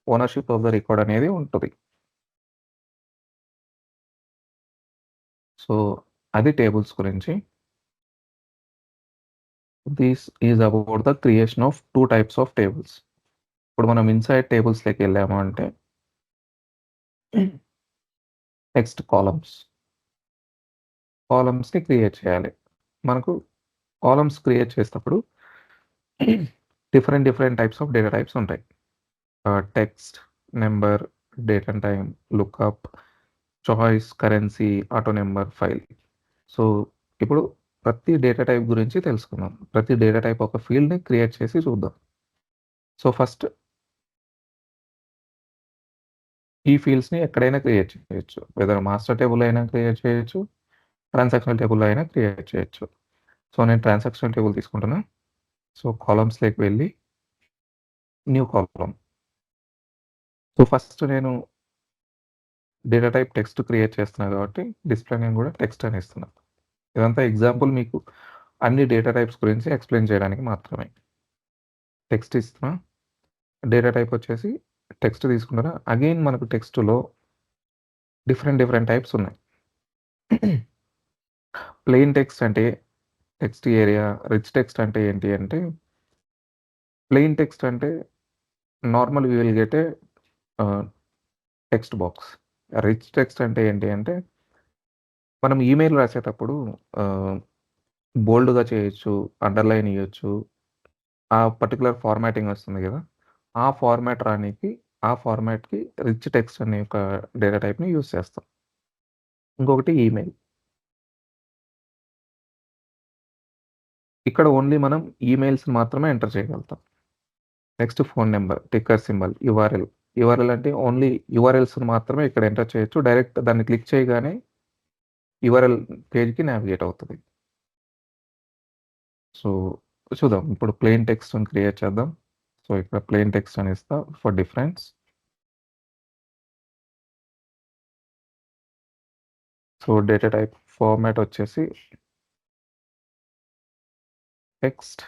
ఓనర్‌షిప్ ఆఫ్ ద రికార్డ్ అనేది ఉంటది. సో, అది టేబుల్స్ గురించి. This is about the creation of 2 types of tables. ఇప్పుడు మనం ఇన్సైడ్ టేబుల్స్‌లోకి వెళ్ళాము అంటే నెక్స్ట్ కాలమ్స్‌ని క్రియేట్ చేయాలి. మనకు కాలమ్స్ క్రియేట్ చేసేటప్పుడు different types of data types ఉంటాయి. Text, number, date and time, lookup, choice, currency, auto number, file. So ఇప్పుడు ప్రతి డేటా టైప్ గురించి తెలుసుకుందాం. ప్రతి డేటా టైప్ ఒక ఫీల్డ్‌ని క్రియేట్ చేసి చూద్దాం. సో ఫస్ట్ ఈ ఫీల్డ్స్‌ని ఎక్కడైనా క్రియేట్ చేయొచ్చు. వెదర్ మాస్టర్ టేబుల్ అయినా క్రియేట్ చేయొచ్చు, ట్రాన్సాక్షనల్ టేబుల్ అయినా క్రియేట్ చేయొచ్చు. సో నేను ట్రాన్సాక్షనల్ టేబుల్ తీసుకుంటున్నా. సో కాలమ్స్‌లోకి వెళ్ళి న్యూ కాలమ్. సో ఫస్ట్ నేను డేటా టైప్ టెక్స్ట్ క్రియేట్ చేస్తున్నా కాబట్టి డిస్ప్లే నేమ్ కూడా టెక్స్ట్ అని ఇస్తున్నా. ఇదంతా ఎగ్జాంపుల్ మీకు అన్ని డేటా టైప్స్ గురించి ఎక్స్‌ప్లెయిన్ చేయడానికి మాత్రమే. టెక్స్ట్ ఇస్తున్నా. డేటా టైప్ వచ్చేసి టెక్స్ట్ తీసుకుంటున్నా. అగైన్ మనకు టెక్స్ట్‌లో డిఫరెంట్ టైప్స్ ఉన్నాయి. ప్లెయిన్ టెక్స్ట్ అంటే టెక్స్ట్ ఏరియా, రిచ్ టెక్స్ట్ అంటే ఏంటి అంటే ప్లెయిన్ టెక్స్ట్ అంటే normal you will get a text box. Rich text అంటే ఏంటి అంటే మనం ఈమెయిల్ రాసేటప్పుడు బోల్డ్‌గా చేయొచ్చు, అండర్‌లైన్ ఇయ్యొచ్చు. ఆ పర్టిక్యులర్ ఫార్మాటింగ్ వస్తుంది గదా! ఆ ఫార్మాట్ రానీకి ఆ ఫార్మాట్‌కి రిచ్ టెక్స్ట్ అనే ఒక డేటా టైప్‌ని యూజ్ చేస్తాం. ఇంకొకటి ఈమెయిల్. ఇక్కడ ఓన్లీ మనం ఈమెయిల్స్‌ని మాత్రమే ఎంటర్ చేయగలుగుతాం. Next phone number, ticker symbol, URL. URL అంటే ఓన్లీ యూఆర్ఎల్స్‌ని మాత్రమే ఇక్కడ ఎంటర్ చేయొచ్చు. డైరెక్ట్ దాన్ని క్లిక్ చేయగానే యూఆర్ఎల్ పేజ్‌కి నావిగేట్ అవుతది. సో చూద్దాం. ఇప్పుడు ప్లెయిన్ టెక్స్ట్‌ని క్రియేట్ చేద్దాం. సో ఇక్కడ ప్లెయిన్ టెక్స్ట్ అని ఇస్తా for difference. So data type format వచ్చేసి టెక్స్ట్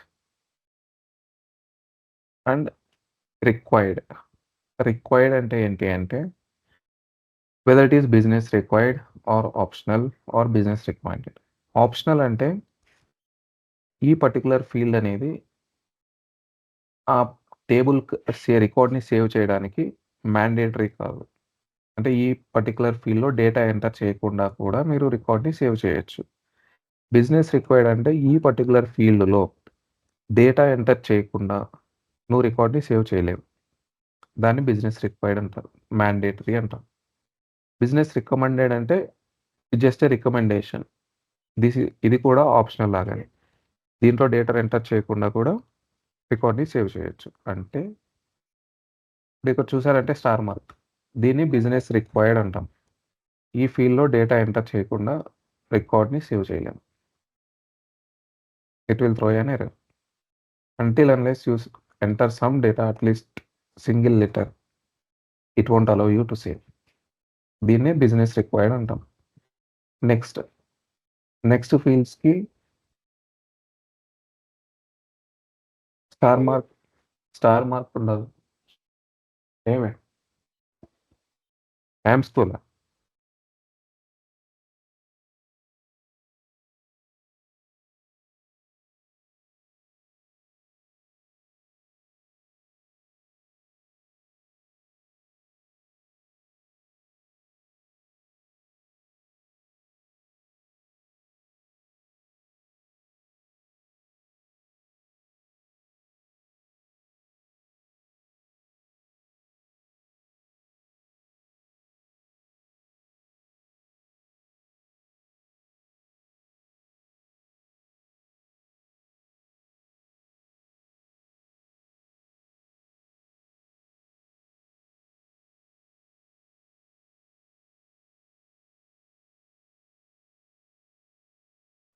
అండ్ రిక్వైర్డ్. రిక్వైర్డ్ అంటే ఏంటి అంటే whether it is business required or optional or business required. Optional అంటే ఈ పర్టిక్యులర్ ఫీల్డ్ అనేది ఆ టేబుల్ రికార్డ్‌ని సేవ్ చేయడానికి మ్యాండేటరీ కాదు. అంటే ఈ పర్టిక్యులర్ ఫీల్డ్‌లో డేటా ఎంటర్ చేయకుండా కూడా మీరు రికార్డ్‌ని సేవ్ చేయొచ్చు. బిజినెస్ రిక్వైర్డ్ అంటే ఈ పర్టిక్యులర్ ఫీల్డ్‌లో డేటా ఎంటర్ చేయకుండా నువ్వు రికార్డ్‌ని సేవ్ చేయలేవు. దాన్ని బిజినెస్ రిక్వైర్డ్ అంటారు. మ్యాండేటరీ అంటాం. బిజినెస్ రికమెండెడ్ అంటే జస్ట్ ఏ రికమెండేషన్. ఇది కూడా ఆప్షనల్ లాగానే. దీంట్లో డేటా ఎంటర్ చేయకుండా కూడా రికార్డ్‌ని సేవ్ చేయొచ్చు. అంటే ఇప్పుడు ఇక్కడ చూసారంటే స్టార్ మార్క్. దీన్ని బిజినెస్ రిక్వైర్డ్ అంటాం. ఈ ఫీల్డ్‌లో డేటా ఎంటర్ చేయకుండా రికార్డ్‌ని సేవ్ చేయలేము. It will throw an error. Until unless you enter some data at least single letter it won't allow you to save. దీన్నే బిజినెస్ రిక్వైర్డ్ అంటాం. నెక్స్ట్ ఫీల్డ్స్‌కి స్టార్ మార్క్ ఉండదు. ఏమే? యామ్ స్కూలా?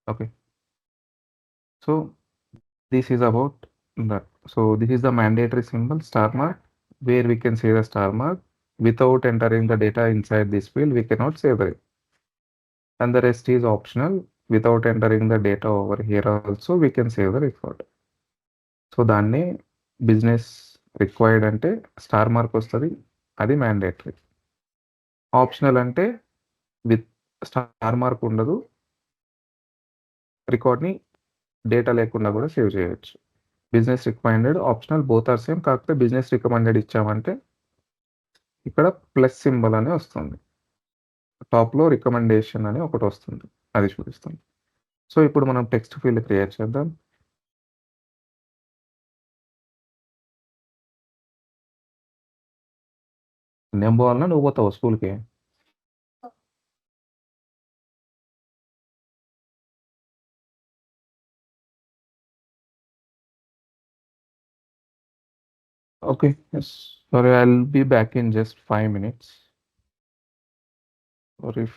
Okay. So this is about that. So this is the mandatory symbol star mark where we can say the star mark without entering the data inside this field we cannot save it. And the rest is optional. Without entering the data over here also we can save the record. So దాన్ని business required అంటే star mark వస్తది. అది mandatory. Optional అంటే with star mark ఉండదు. రికార్డ్‌ని data లేకుండా కూడా save చేయొచ్చు. Business recommended, optional both are same. కాకపోతే బిజినెస్ రికమెండెడ్ ఇచ్చామంటే ఇక్కడ ప్లస్ సింబల్ అని వస్తుంది. టాప్‌లో రికమెండేషన్ అని ఒకటొస్తుంది. అది చూపిస్తుంది. సో, ఇప్పుడు మనం టెక్స్ట్ ఫీల్డ్ క్రియేట్ చేద్దాం. నేను పోవాలనా? నువ్వు పోతావా స్కూల్‌కి? Okay. Yes. Sorry, I'll be back in just 5 minutes. Or if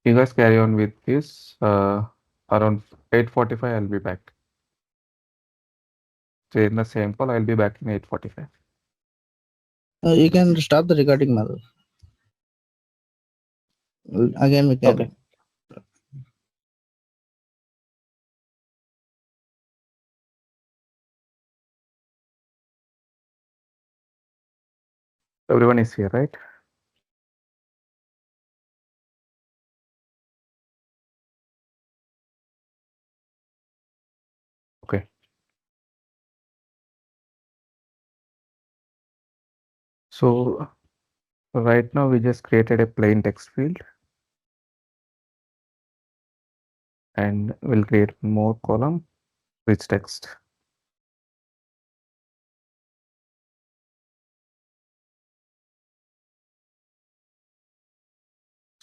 you guys carry on with this, around 8:45, I'll be back. So in the same call, I'll be back in 8:45. You can stop the recording, Madhu. Again, we can. Okay. Everyone is here, right? Okay. So right now we just created a plain text field and we'll create more column, rich text.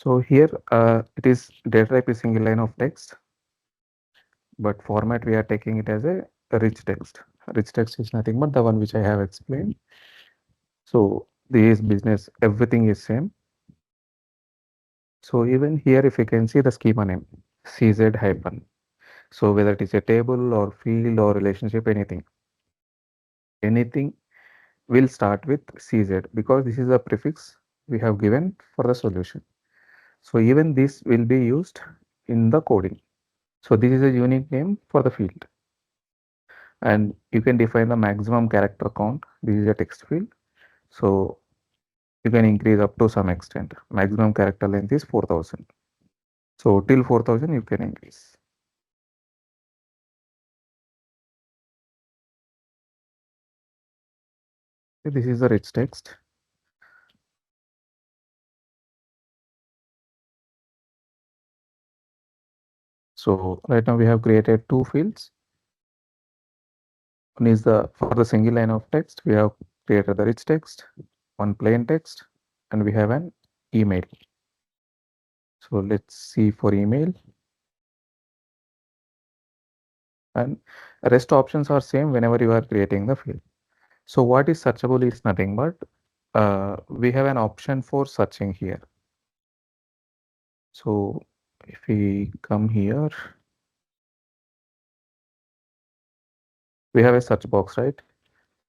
So here it is data type is single line of text, but format we are taking it as a rich text. Rich text is nothing but the one which I have explained. So this business, everything is same. So even here, if you can see the schema name, CZ hyphen. So whether it is a table or field or relationship, anything will start with CZ because this is a prefix we have given for the solution. So even this will be used in the coding. So this is a unique name for the field. And you can define the maximum character count. This is a text field. So you can increase up to some extent. Maximum character length is 4000. So till 4000 you can increase. This is the rich text. So right now we have created two fields. One is for the single line of text, we have created the rich text, one plain text, and we have an email. So let's see for email. And rest options are same whenever you are creating the field. So what is searchable is nothing but we have an option for searching here. So if we come here, we have a search box, right?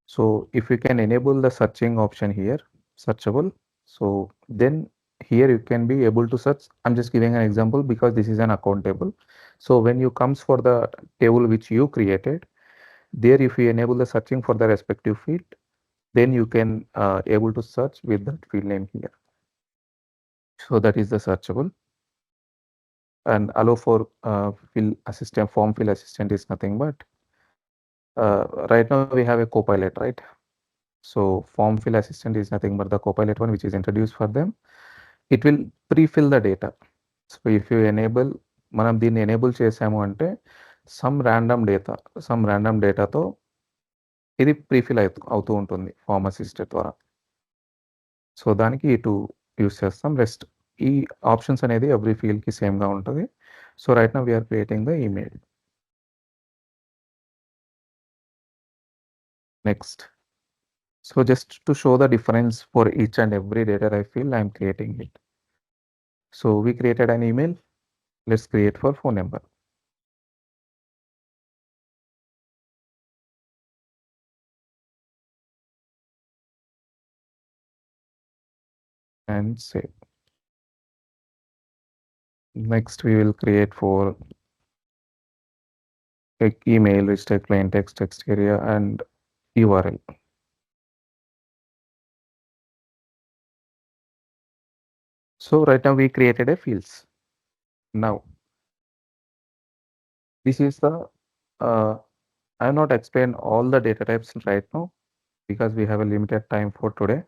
So if we can enable the searching option here, searchable, so then here you can be able to search. I'm just giving an example because this is an account table. So when you comes for the table which you created, there if you enable the searching for the respective field, then you can able to search with that field name here. So that is the searchable. And allow for fill assistant, form fill assistant is nothing but right now we have a copilot, right? So form fill assistant is nothing but the copilot one which is introduced for them. It will pre-fill the data. So if you enable, మనం దీన్ని enable చేసాము అంటే some random డేటాతో ఇది prefill అవుతూ ఉంటుంది form assistant ద్వారా. So దానికి ఇటు యూస్ చేస్తాం. రెస్ట్ ఈ ఆప్షన్స్ అనేది ఎవ్రీ ఫీల్డ్కి సేమ్గా ఉంటుంది. So right now we're creating the email. Next, so just to show the difference for each and every data I feel I'm creating it. So we created an email. Let's create for phone number. And save. Next we will create for like email, which type plain text area and URL. So right now we created a fields. Now this is the I have not explained all the data types right now because we have a limited time for today,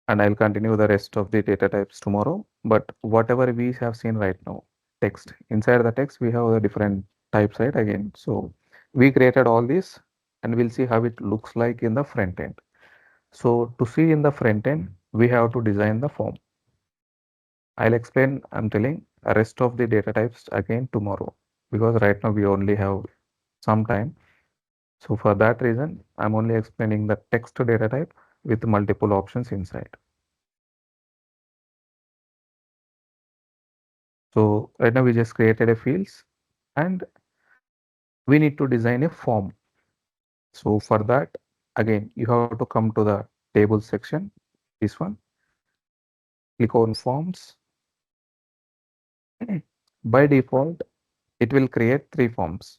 and I'll continue the rest of the data types tomorrow. But whatever we have seen right now, text, inside the text we have the different types, right? Again, so we created all these and we'll see how it looks like in the front end. So to see in the front end, we have to design the form. I'll explain, I'm telling, the rest of the data types again tomorrow because right now we only have some time. So for that reason, I'm only explaining the text data type with multiple options inside. So right now we just created a fields and we need to design a form. So for that, again, you have to come to the table section, this one, click on forms. By default, it will create 3 forms.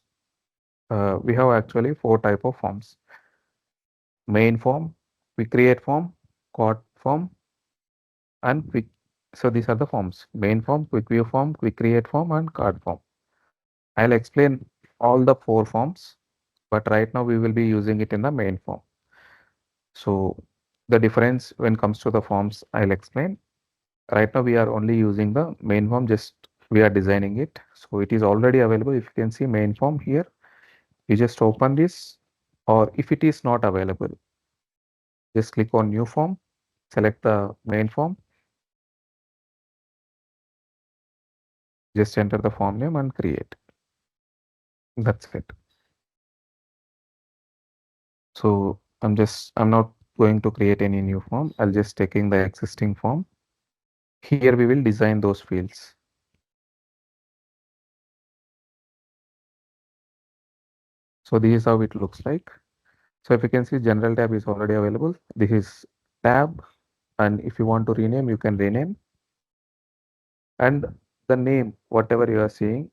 We have actually 4 type of forms. Main form, quick create form, quad form, and quick. So these are the forms: main form, quick view form, quick create form, and card form. I'll explain all the 4 forms, but right now we will be using it in the main form. So the difference when comes to the forms, I'll explain. Right now we are only using the main form, just we are designing it. So it is already available. If you can see main form here, you just open this, or if it is not available, just click on new form, select the main form, just enter the form name and create. That's it. So I'm not going to create any new form. I'll just taking the existing form. Here we will design those fields. So this is how it looks like. So if you can see, general tab is already available. This is tab, and if you want to rename, you can rename. And the name, whatever you are seeing,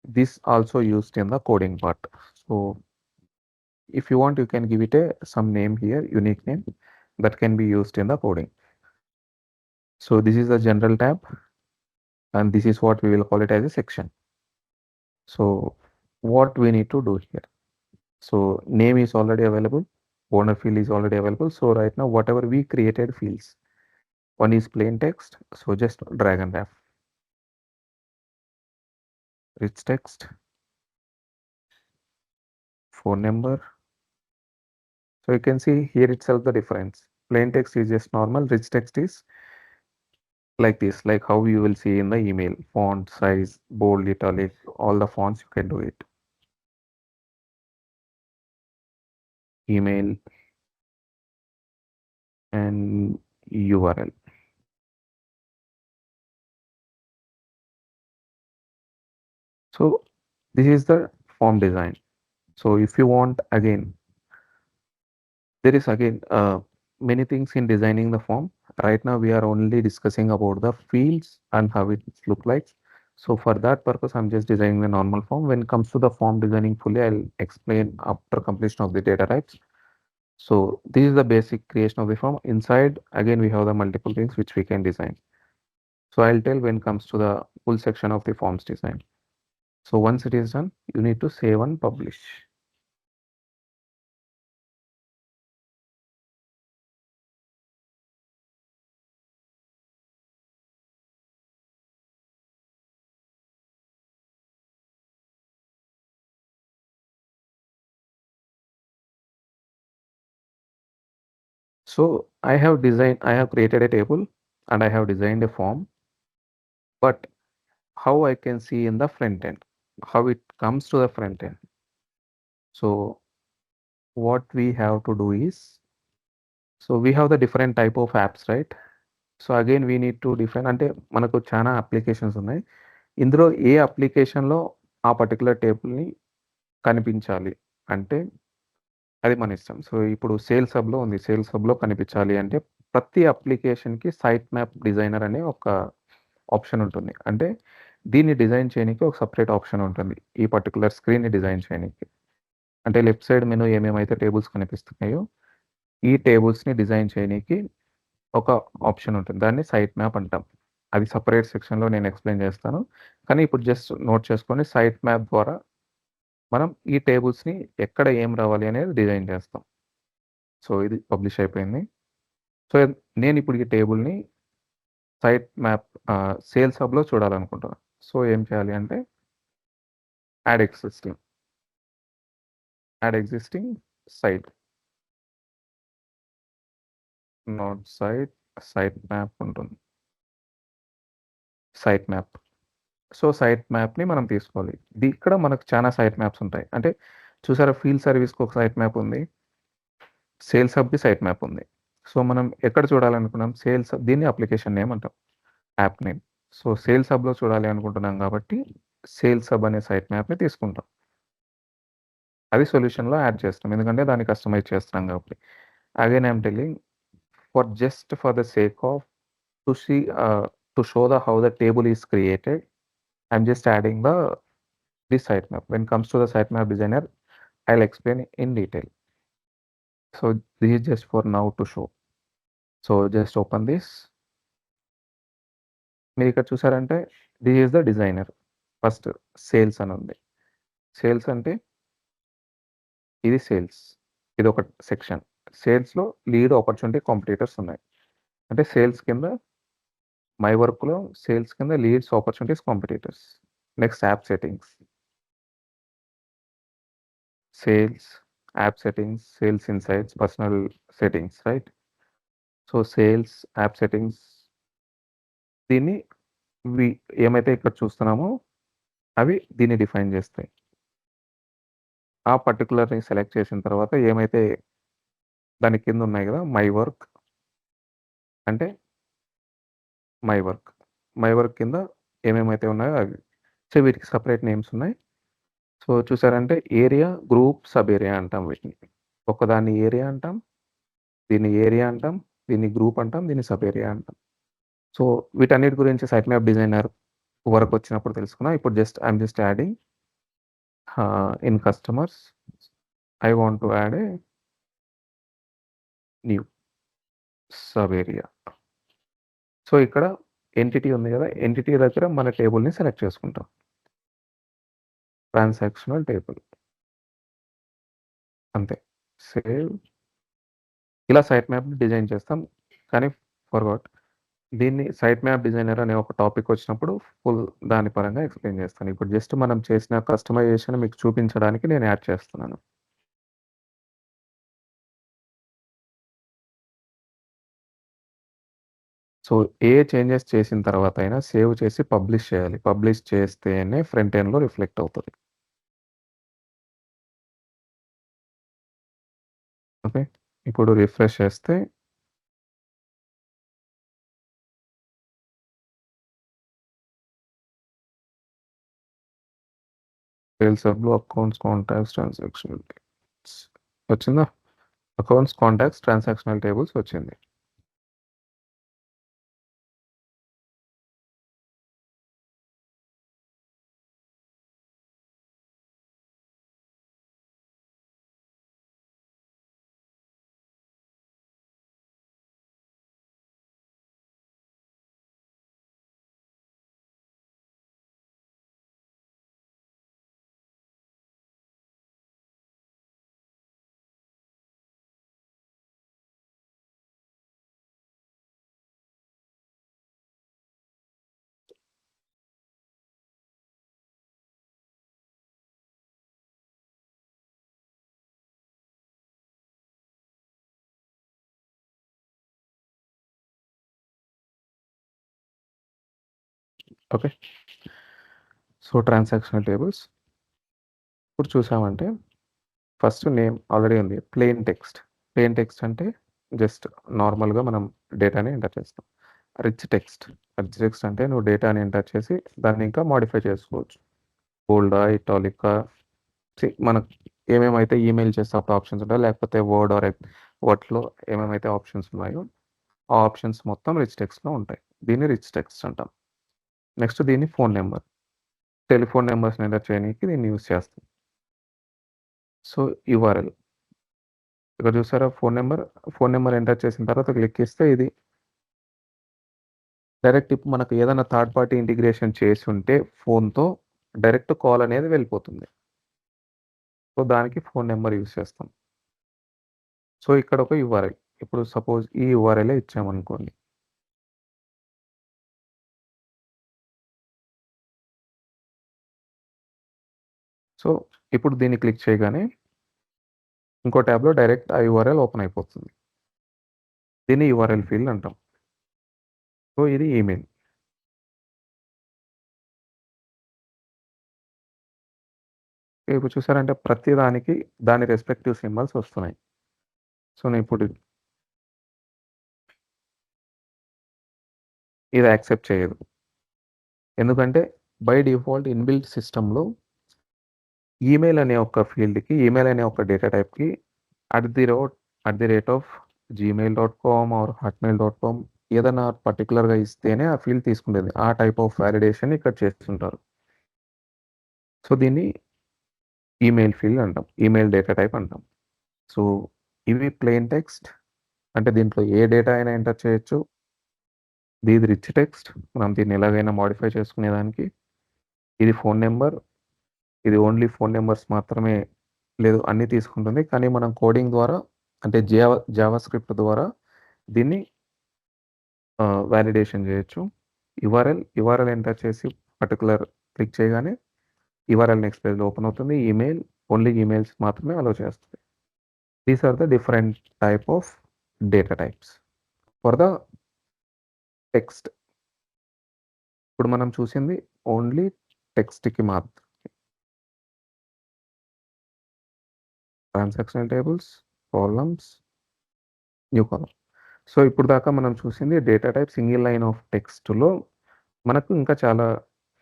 this also used in the coding part. So if you want, you can give it some name here, unique name that can be used in the coding. So this is the general tab, and this is what we will call it as a section. So what we need to do here? So name is already available, owner field is already available. So right now, whatever we created fields, one is plain text. So just drag and drop. Rich text, phone number. So you can see here itself the difference. Plain text is just normal. Rich text is like this, like how you will see in the email. Font size, bold, italic, all the fonts you can do it. Email and URL. So this is the form design. So if you want, again, there is again many things in designing the form. Right now we are only discussing about the fields and how it look like. So for that purpose, I'm just designing the normal form. When it comes to the form designing fully, I'll explain after completion of the data types. So this is the basic creation of the form. Inside, again, we have the multiple things which we can design. So I'll tell when it comes to the full section of the forms design. So once it is done, you need to save and publish. So I have created a table and I have designed a form, but how I can see in the front end, how it comes to the front end. So what we have to do is, so we have the different type of apps, right? So again, we need to define, అంటే మనకు చాలా applications ఉన్నాయి. ఇందులో ఏ అప్లికేషన్లో ఆ particular టేబుల్ని కనిపించాలి అంటే అది మన ఇష్టం. సో ఇప్పుడు సేల్స్ హబ్లో ఉంది, సేల్స్ హబ్లో కనిపించాలి అంటే ప్రతి అప్లికేషన్కి సైట్ మ్యాప్ డిజైనర్ అనే ఒక ఆప్షన్ ఉంటుంది. అంటే దీన్ని డిజైన్ చేయడానికి ఒక సపరేట్ ఆప్షన్ ఉంటుంది ఈ పర్టికులర్ స్క్రీన్ని డిజైన్ చేయడానికి. అంటే లెఫ్ట్ సైడ్ మెనూ ఏమేమైతే టేబుల్స్ కనిపిస్తున్నాయో ఈ టేబుల్స్ని డిజైన్ చేయడానికి ఒక ఆప్షన్ ఉంటుంది. దాన్ని సైట్ మ్యాప్ అంటాం. అది సెపరేట్ సెక్షన్‌లో నేను ఎక్స్‌ప్లెయిన్ చేస్తాను. కానీ ఇప్పుడు జస్ట్ నోట్ చేసుకోండి. సైట్ మ్యాప్ ద్వారా మనం ఈ టేబుల్స్‌ని ఎక్కడ ఏం రావాలి అనేది డిజైన్ చేస్తాం. సో, ఇది పబ్లిష్ అయిపోయింది. సో, నేనిప్పుడు ఈ టేబుల్‌ని సైట్ మ్యాప్ సేల్స్ హబ్‌లో చూడాలనుకుంటున్నా. సో, ఏం చేయాలి అంటే add existing. Add existing site. Not site, site map ఉంటుంది. Site map. సో, సైట్ మ్యాప్‌ని మనం తీసుకోవాలి. ఇక్కడ మనకు చాలా సైట్ మ్యాప్స్ ఉంటాయి. అంటే చూసారా ఫీల్డ్ సర్వీస్‌కి ఒక సైట్ మ్యాప్ ఉంది. సేల్స్ హబ్‌కి సైట్ మ్యాప్ ఉంది. సో, మనం ఎక్కడ చూడాలనుకున్నాం దీన్ని అప్లికేషన్ నేమ్ అంటాం. App name. సో, సేల్స్ హబ్‌లో చూడాలి అనుకుంటున్నాం కాబట్టి సేల్స్ హబ్ అనే సైట్ మ్యాప్‌ని తీసుకుంటాం. అది సొల్యూషన్‌లో యాడ్ చేస్తాం. ఎందుకంటే దాన్ని కస్టమైజ్ చేస్తున్నాం కాబట్టి. Again I am telling for the sake of to show how the table is created, I'm just adding this sitemap. When it comes to the sitemap designer, I'll explain in detail. So this is just for now to show. So just open this. మీరు ఇక్కడ చూసారంటే this is the designer. First sales అని ఉంది. Sales అంటే ఇది sales. ఇది ఒక section. సేల్స్‌లో లీడ్, ఆపర్చునిటీ, కాంపిటీటర్స్ ఉన్నాయి. అంటే సేల్స్ కింద మై వర్క్‌లో సేల్స్ కింద leads, opportunities, competitors. Next app settings. Sales, app settings, sales insights, personal settings, right? So, sales, app settings దీన్ని ఏమైతే ఇక్కడ చూస్తున్నామో అవి దీన్ని డిఫైన్ చేస్తాయి. ఆ పర్టిక్యులర్‌ని సెలెక్ట్ చేసిన తర్వాత ఏమైతే దాని కింద ఉన్నాయి కదా! మై వర్క్ అంటే మై వర్క్. మై వర్క్ కింద ఏమేమైతే ఉన్నాయో అవి. సో, వీటికి సెపరేట్ నేమ్స్ ఉన్నాయి. సో, చూసారంటే ఏరియా, గ్రూప్, సబ్ ఏరియా అంటాం వీటిని. ఒకదాన్ని ఏరియా అంటాం. దీన్ని ఏరియా అంటాం. దీన్ని గ్రూప్ అంటాం. దీన్ని సబ్ ఏరియా అంటాం. సో, వీటన్నిటి గురించి సైట్ మ్యాప్ డిజైనర్ వరకు వచ్చినప్పుడు తెలుసుకుందాం. ఇప్పుడు I'm just adding in customers I want to add a new sub area. So, ఇక్కడ ఎంటిటీ ఉంది కదా! ఎంటిటీ దగ్గర మన టేబుల్‌ని సెలెక్ట్ చేసుకుంటాం. Transactional table. అంతే. సేవ్. ఇలా సైట్ మ్యాప్‌ని డిజైన్ చేస్తాం. కానీ ఫర్గాట్. దీన్ని సైట్ మ్యాప్ డిజైనర్ అనే ఒక టాపిక్ వచ్చినప్పుడు దాని పరంగా ఎక్స్‌ప్లెయిన్ చేస్తాను. ఇప్పుడు జస్ట్ మనం చేసిన కస్టమైజేషన్ మీకు చూపించడానికి నేను యాడ్ చేస్తున్నాను. సో, ఏ చేంజెస్ చేసిన తర్వాత అయినా సేవ్ చేసి పబ్లిష్ చేయాలి. పబ్లిష్ చేస్తేనే ఫ్రంట్ ఎండ్‌లో రిఫ్లెక్ట్ అవుతది. ఓకే. ఇప్పుడు రిఫ్రెష్ చేస్తే సేల్స్ హబ్‌లో అకౌంట్స్, కాంటాక్ట్స్, ట్రాన్సాక్షనల్ టేబుల్స్ వచ్చిందా? అకౌంట్స్, కాంటాక్ట్స్, ట్రాన్సాక్షనల్ టేబుల్స్ వచ్చింది. ఓకే. So, transactional tables. ఇప్పుడు చూసామంటే ఫస్ట్ నేమ్ ఆల్రెడీ ఉంది. Plain text. ప్లెయిన్ టెక్స్ట్ అంటే జస్ట్ నార్మల్‌గా మనం డేటాని ఎంటర్ చేస్తాం. Rich text. రిచ్ టెక్స్ట్ అంటే నువ్వు డేటాని ఎంటర్ చేసి దాన్ని ఇంకా మోడిఫై చేసుకోవచ్చు. బోల్డా, ఇటాలికా మనకు ఏమేమైతే ఈమెయిల్ చేస్తే అప్పుడు ఆప్షన్స్ ఉంటాయో లేకపోతే వర్డ్ ఆర్ వాటిలో ఏమేమైతే ఆప్షన్స్ ఉన్నాయో ఆ ఆప్షన్స్ మొత్తం రిచ్ టెక్స్ట్‌లో ఉంటాయి. దీన్ని రిచ్ టెక్స్ట్ అంటాం. నెక్స్ట్ దీన్ని ఫోన్ నంబర్. టెలిఫోన్ నంబర్స్‌ని ఎంటర్ చేయనీకి దీన్ని యూజ్ చేస్తాం. So, URL. ఇక్కడ చూసారా ఫోన్ నంబర్ ఎంటర్ చేసిన తర్వాత క్లిక్ ఇస్తే ఇది డైరెక్ట్ ఇప్పుడు మనకు ఏదైనా థర్డ్ పార్టీ ఇంటిగ్రేషన్ చేసి ఉంటే ఫోన్‌తో డైరెక్ట్ కాల్ అనేది వెళ్ళిపోతుంది. సో, దానికి ఫోన్ నంబర్ యూజ్ చేస్తాం. సో, ఇక్కడ ఒక యూఆర్ఎల్. ఇప్పుడు సపోజ్ ఈ యూఆర్ఎలే ఇచ్చామనుకోండి. సో, ఇప్పుడు దీన్ని క్లిక్ చేయగానే ఇంకో ట్యాబ్‌లో డైరెక్ట్ ఆ యూఆర్ఎల్ ఓపెన్ అయిపోతుంది. దీన్ని యూఆర్ఎల్ ఫీల్డ్ అంటాం. సో, ఇది ఈమెయిల్. ఇప్పుడు చూసారంటే ప్రతి దానికి దాని రెస్పెక్టివ్ సింబల్స్ వస్తున్నాయి. సో, నేనిప్పుడు ఇది యాక్సెప్ట్ చేయదు. ఎందుకంటే బై డిఫాల్ట్ ఇన్‌బిల్ట్ సిస్టమ్‌లో ఈమెయిల్ అనే ఒక ఫీల్డ్‌కి, ఈమెయిల్ అనే ఒక డేటా టైప్‌కి @gmail.com ఆర్ hotmail.com ఏదైనా పర్టిక్యులర్‌గా ఇస్తేనే ఆ ఫీల్డ్ తీసుకుంటది. ఆ టైప్ ఆఫ్ వాలిడేషన్ ఇక్కడ చేస్తుంటారు. సో, దీన్ని ఈమెయిల్ ఫీల్డ్ అంటాం. ఈమెయిల్ డేటా టైప్ అంటాం. సో, ఇవి ప్లెయిన్ టెక్స్ట్ అంటే దీంట్లో ఏ డేటా అయినా ఎంటర్ చేయొచ్చు. ఇది రిచ్ టెక్స్ట్ మనం దీన్ని ఎలాగైనా మోడిఫై చేసుకునేదానికి. ఇది ఫోన్ నంబర్. ఇది ఓన్లీ ఫోన్ నంబర్స్ మాత్రమే లేదు అన్నీ తీసుకుంటుంది. కానీ మనం కోడింగ్ ద్వారా అంటే జావాస్క్రిప్ట్ ద్వారా దీన్ని వాలిడేషన్ చేయొచ్చు. యూఆర్ఎల్ ఎంటర్ చేసి పర్టిక్యులర్ క్లిక్ చేయగానే యూఆర్ఎల్ నెక్స్ట్ పేజ్‌లో ఓపెన్ అవుతుంది. ఈమెయిల్ ఓన్లీ ఈమెయిల్స్ మాత్రమే అలో చేస్తుంది. These are the different type of data types for the text. ఇప్పుడు మనం చూసింది ఓన్లీ టెక్స్ట్‌కి మాత్రమే. Transactional tables, columns, new column. So, ఇప్పుడు దాకా మనం చూసింది data type single line of టెక్స్ట్‌లో మనకు ఇంకా చాలా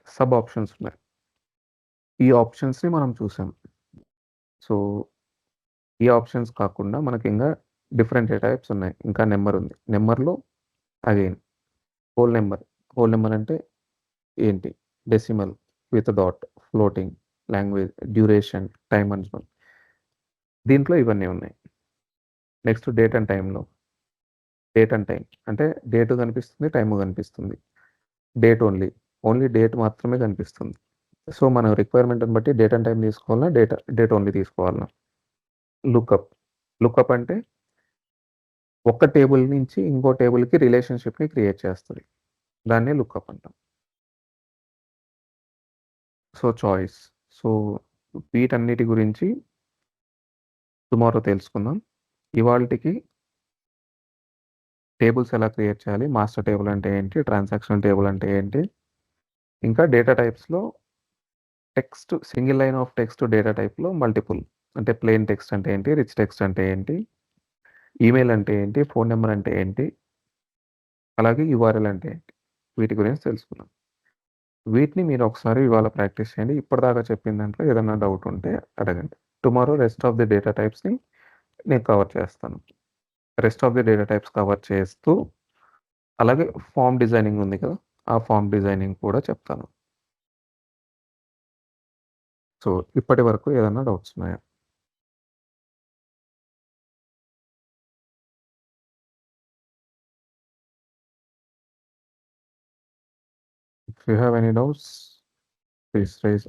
సబ్ ఆప్షన్స్ ఉన్నాయి. ఈ ఆప్షన్స్‌ని మనం చూసాం. సో, ఈ ఆప్షన్స్ కాకుండా మనకి ఇంకా డిఫరెంట్ డేటా టైప్స్ ఉన్నాయి. ఇంకా నంబర్ ఉంది. నంబర్‌లో again whole number. Whole number అంటే ఏంటి? Decimal, with dot, floating, language, duration, time management. దీంట్లో ఇవన్నీ ఉన్నాయి. నెక్స్ట్ డేట్ అండ్ టైమ్‌లో డేట్ అండ్ టైమ్ అంటే డేటు కనిపిస్తుంది, టైము కనిపిస్తుంది. డేట్ ఓన్లీ డేట్ మాత్రమే కనిపిస్తుంది. సో, మన రిక్వైర్మెంట్‌ని బట్టి డేట్ అండ్ టైమ్ తీసుకోవాలనా? డేట్ ఓన్లీ తీసుకోవాలనా? లుకప్ అంటే ఒక టేబుల్ నుంచి ఇంకో టేబుల్‌కి రిలేషన్‌షిప్‌ని క్రియేట్ చేస్తది. దాన్నే లుకప్ అంటాం. So, choice. సో, వీటన్నిటి గురించి టుమారో తెలుసుకుందాం. ఇవాల్టికి టేబుల్స్ ఎలా క్రియేట్ చేయాలి? మాస్టర్ టేబుల్ అంటే ఏంటి? ట్రాన్సాక్షనల్ టేబుల్ అంటే ఏంటి? ఇంకా డేటా టైప్స్‌లో text single line of text data టైప్‌లో మల్టిపుల్ అంటే ప్లెయిన్ టెక్స్ట్ అంటే ఏంటి? రిచ్ టెక్స్ట్ అంటే ఏంటి? ఈమెయిల్ అంటే ఏంటి? ఫోన్ నంబర్ అంటే ఏంటి? అలాగే యూఆర్ఎల్ అంటే ఏంటి? వీటి గురించి తెలుసుకుందాం. వీటిని మీరు ఒకసారి ఇవాళ ప్రాక్టీస్ చేయండి. ఇప్పటిదాకా చెప్పిన దాంట్లో ఏదైనా డౌట్ ఉంటే అడగండి. Tomorrow rest of the data టైప్స్‌ని నేను కవర్ చేస్తాను. Rest of the data types cover చేస్తూ అలాగే ఫార్మ్ డిజైనింగ్ ఉంది కదా! ఆ ఫార్మ్ డిజైనింగ్ కూడా చెప్తాను. సో, ఇప్పటి వరకు ఏదైనా డౌట్స్ ఉన్నాయా? If you have any doubts, please raise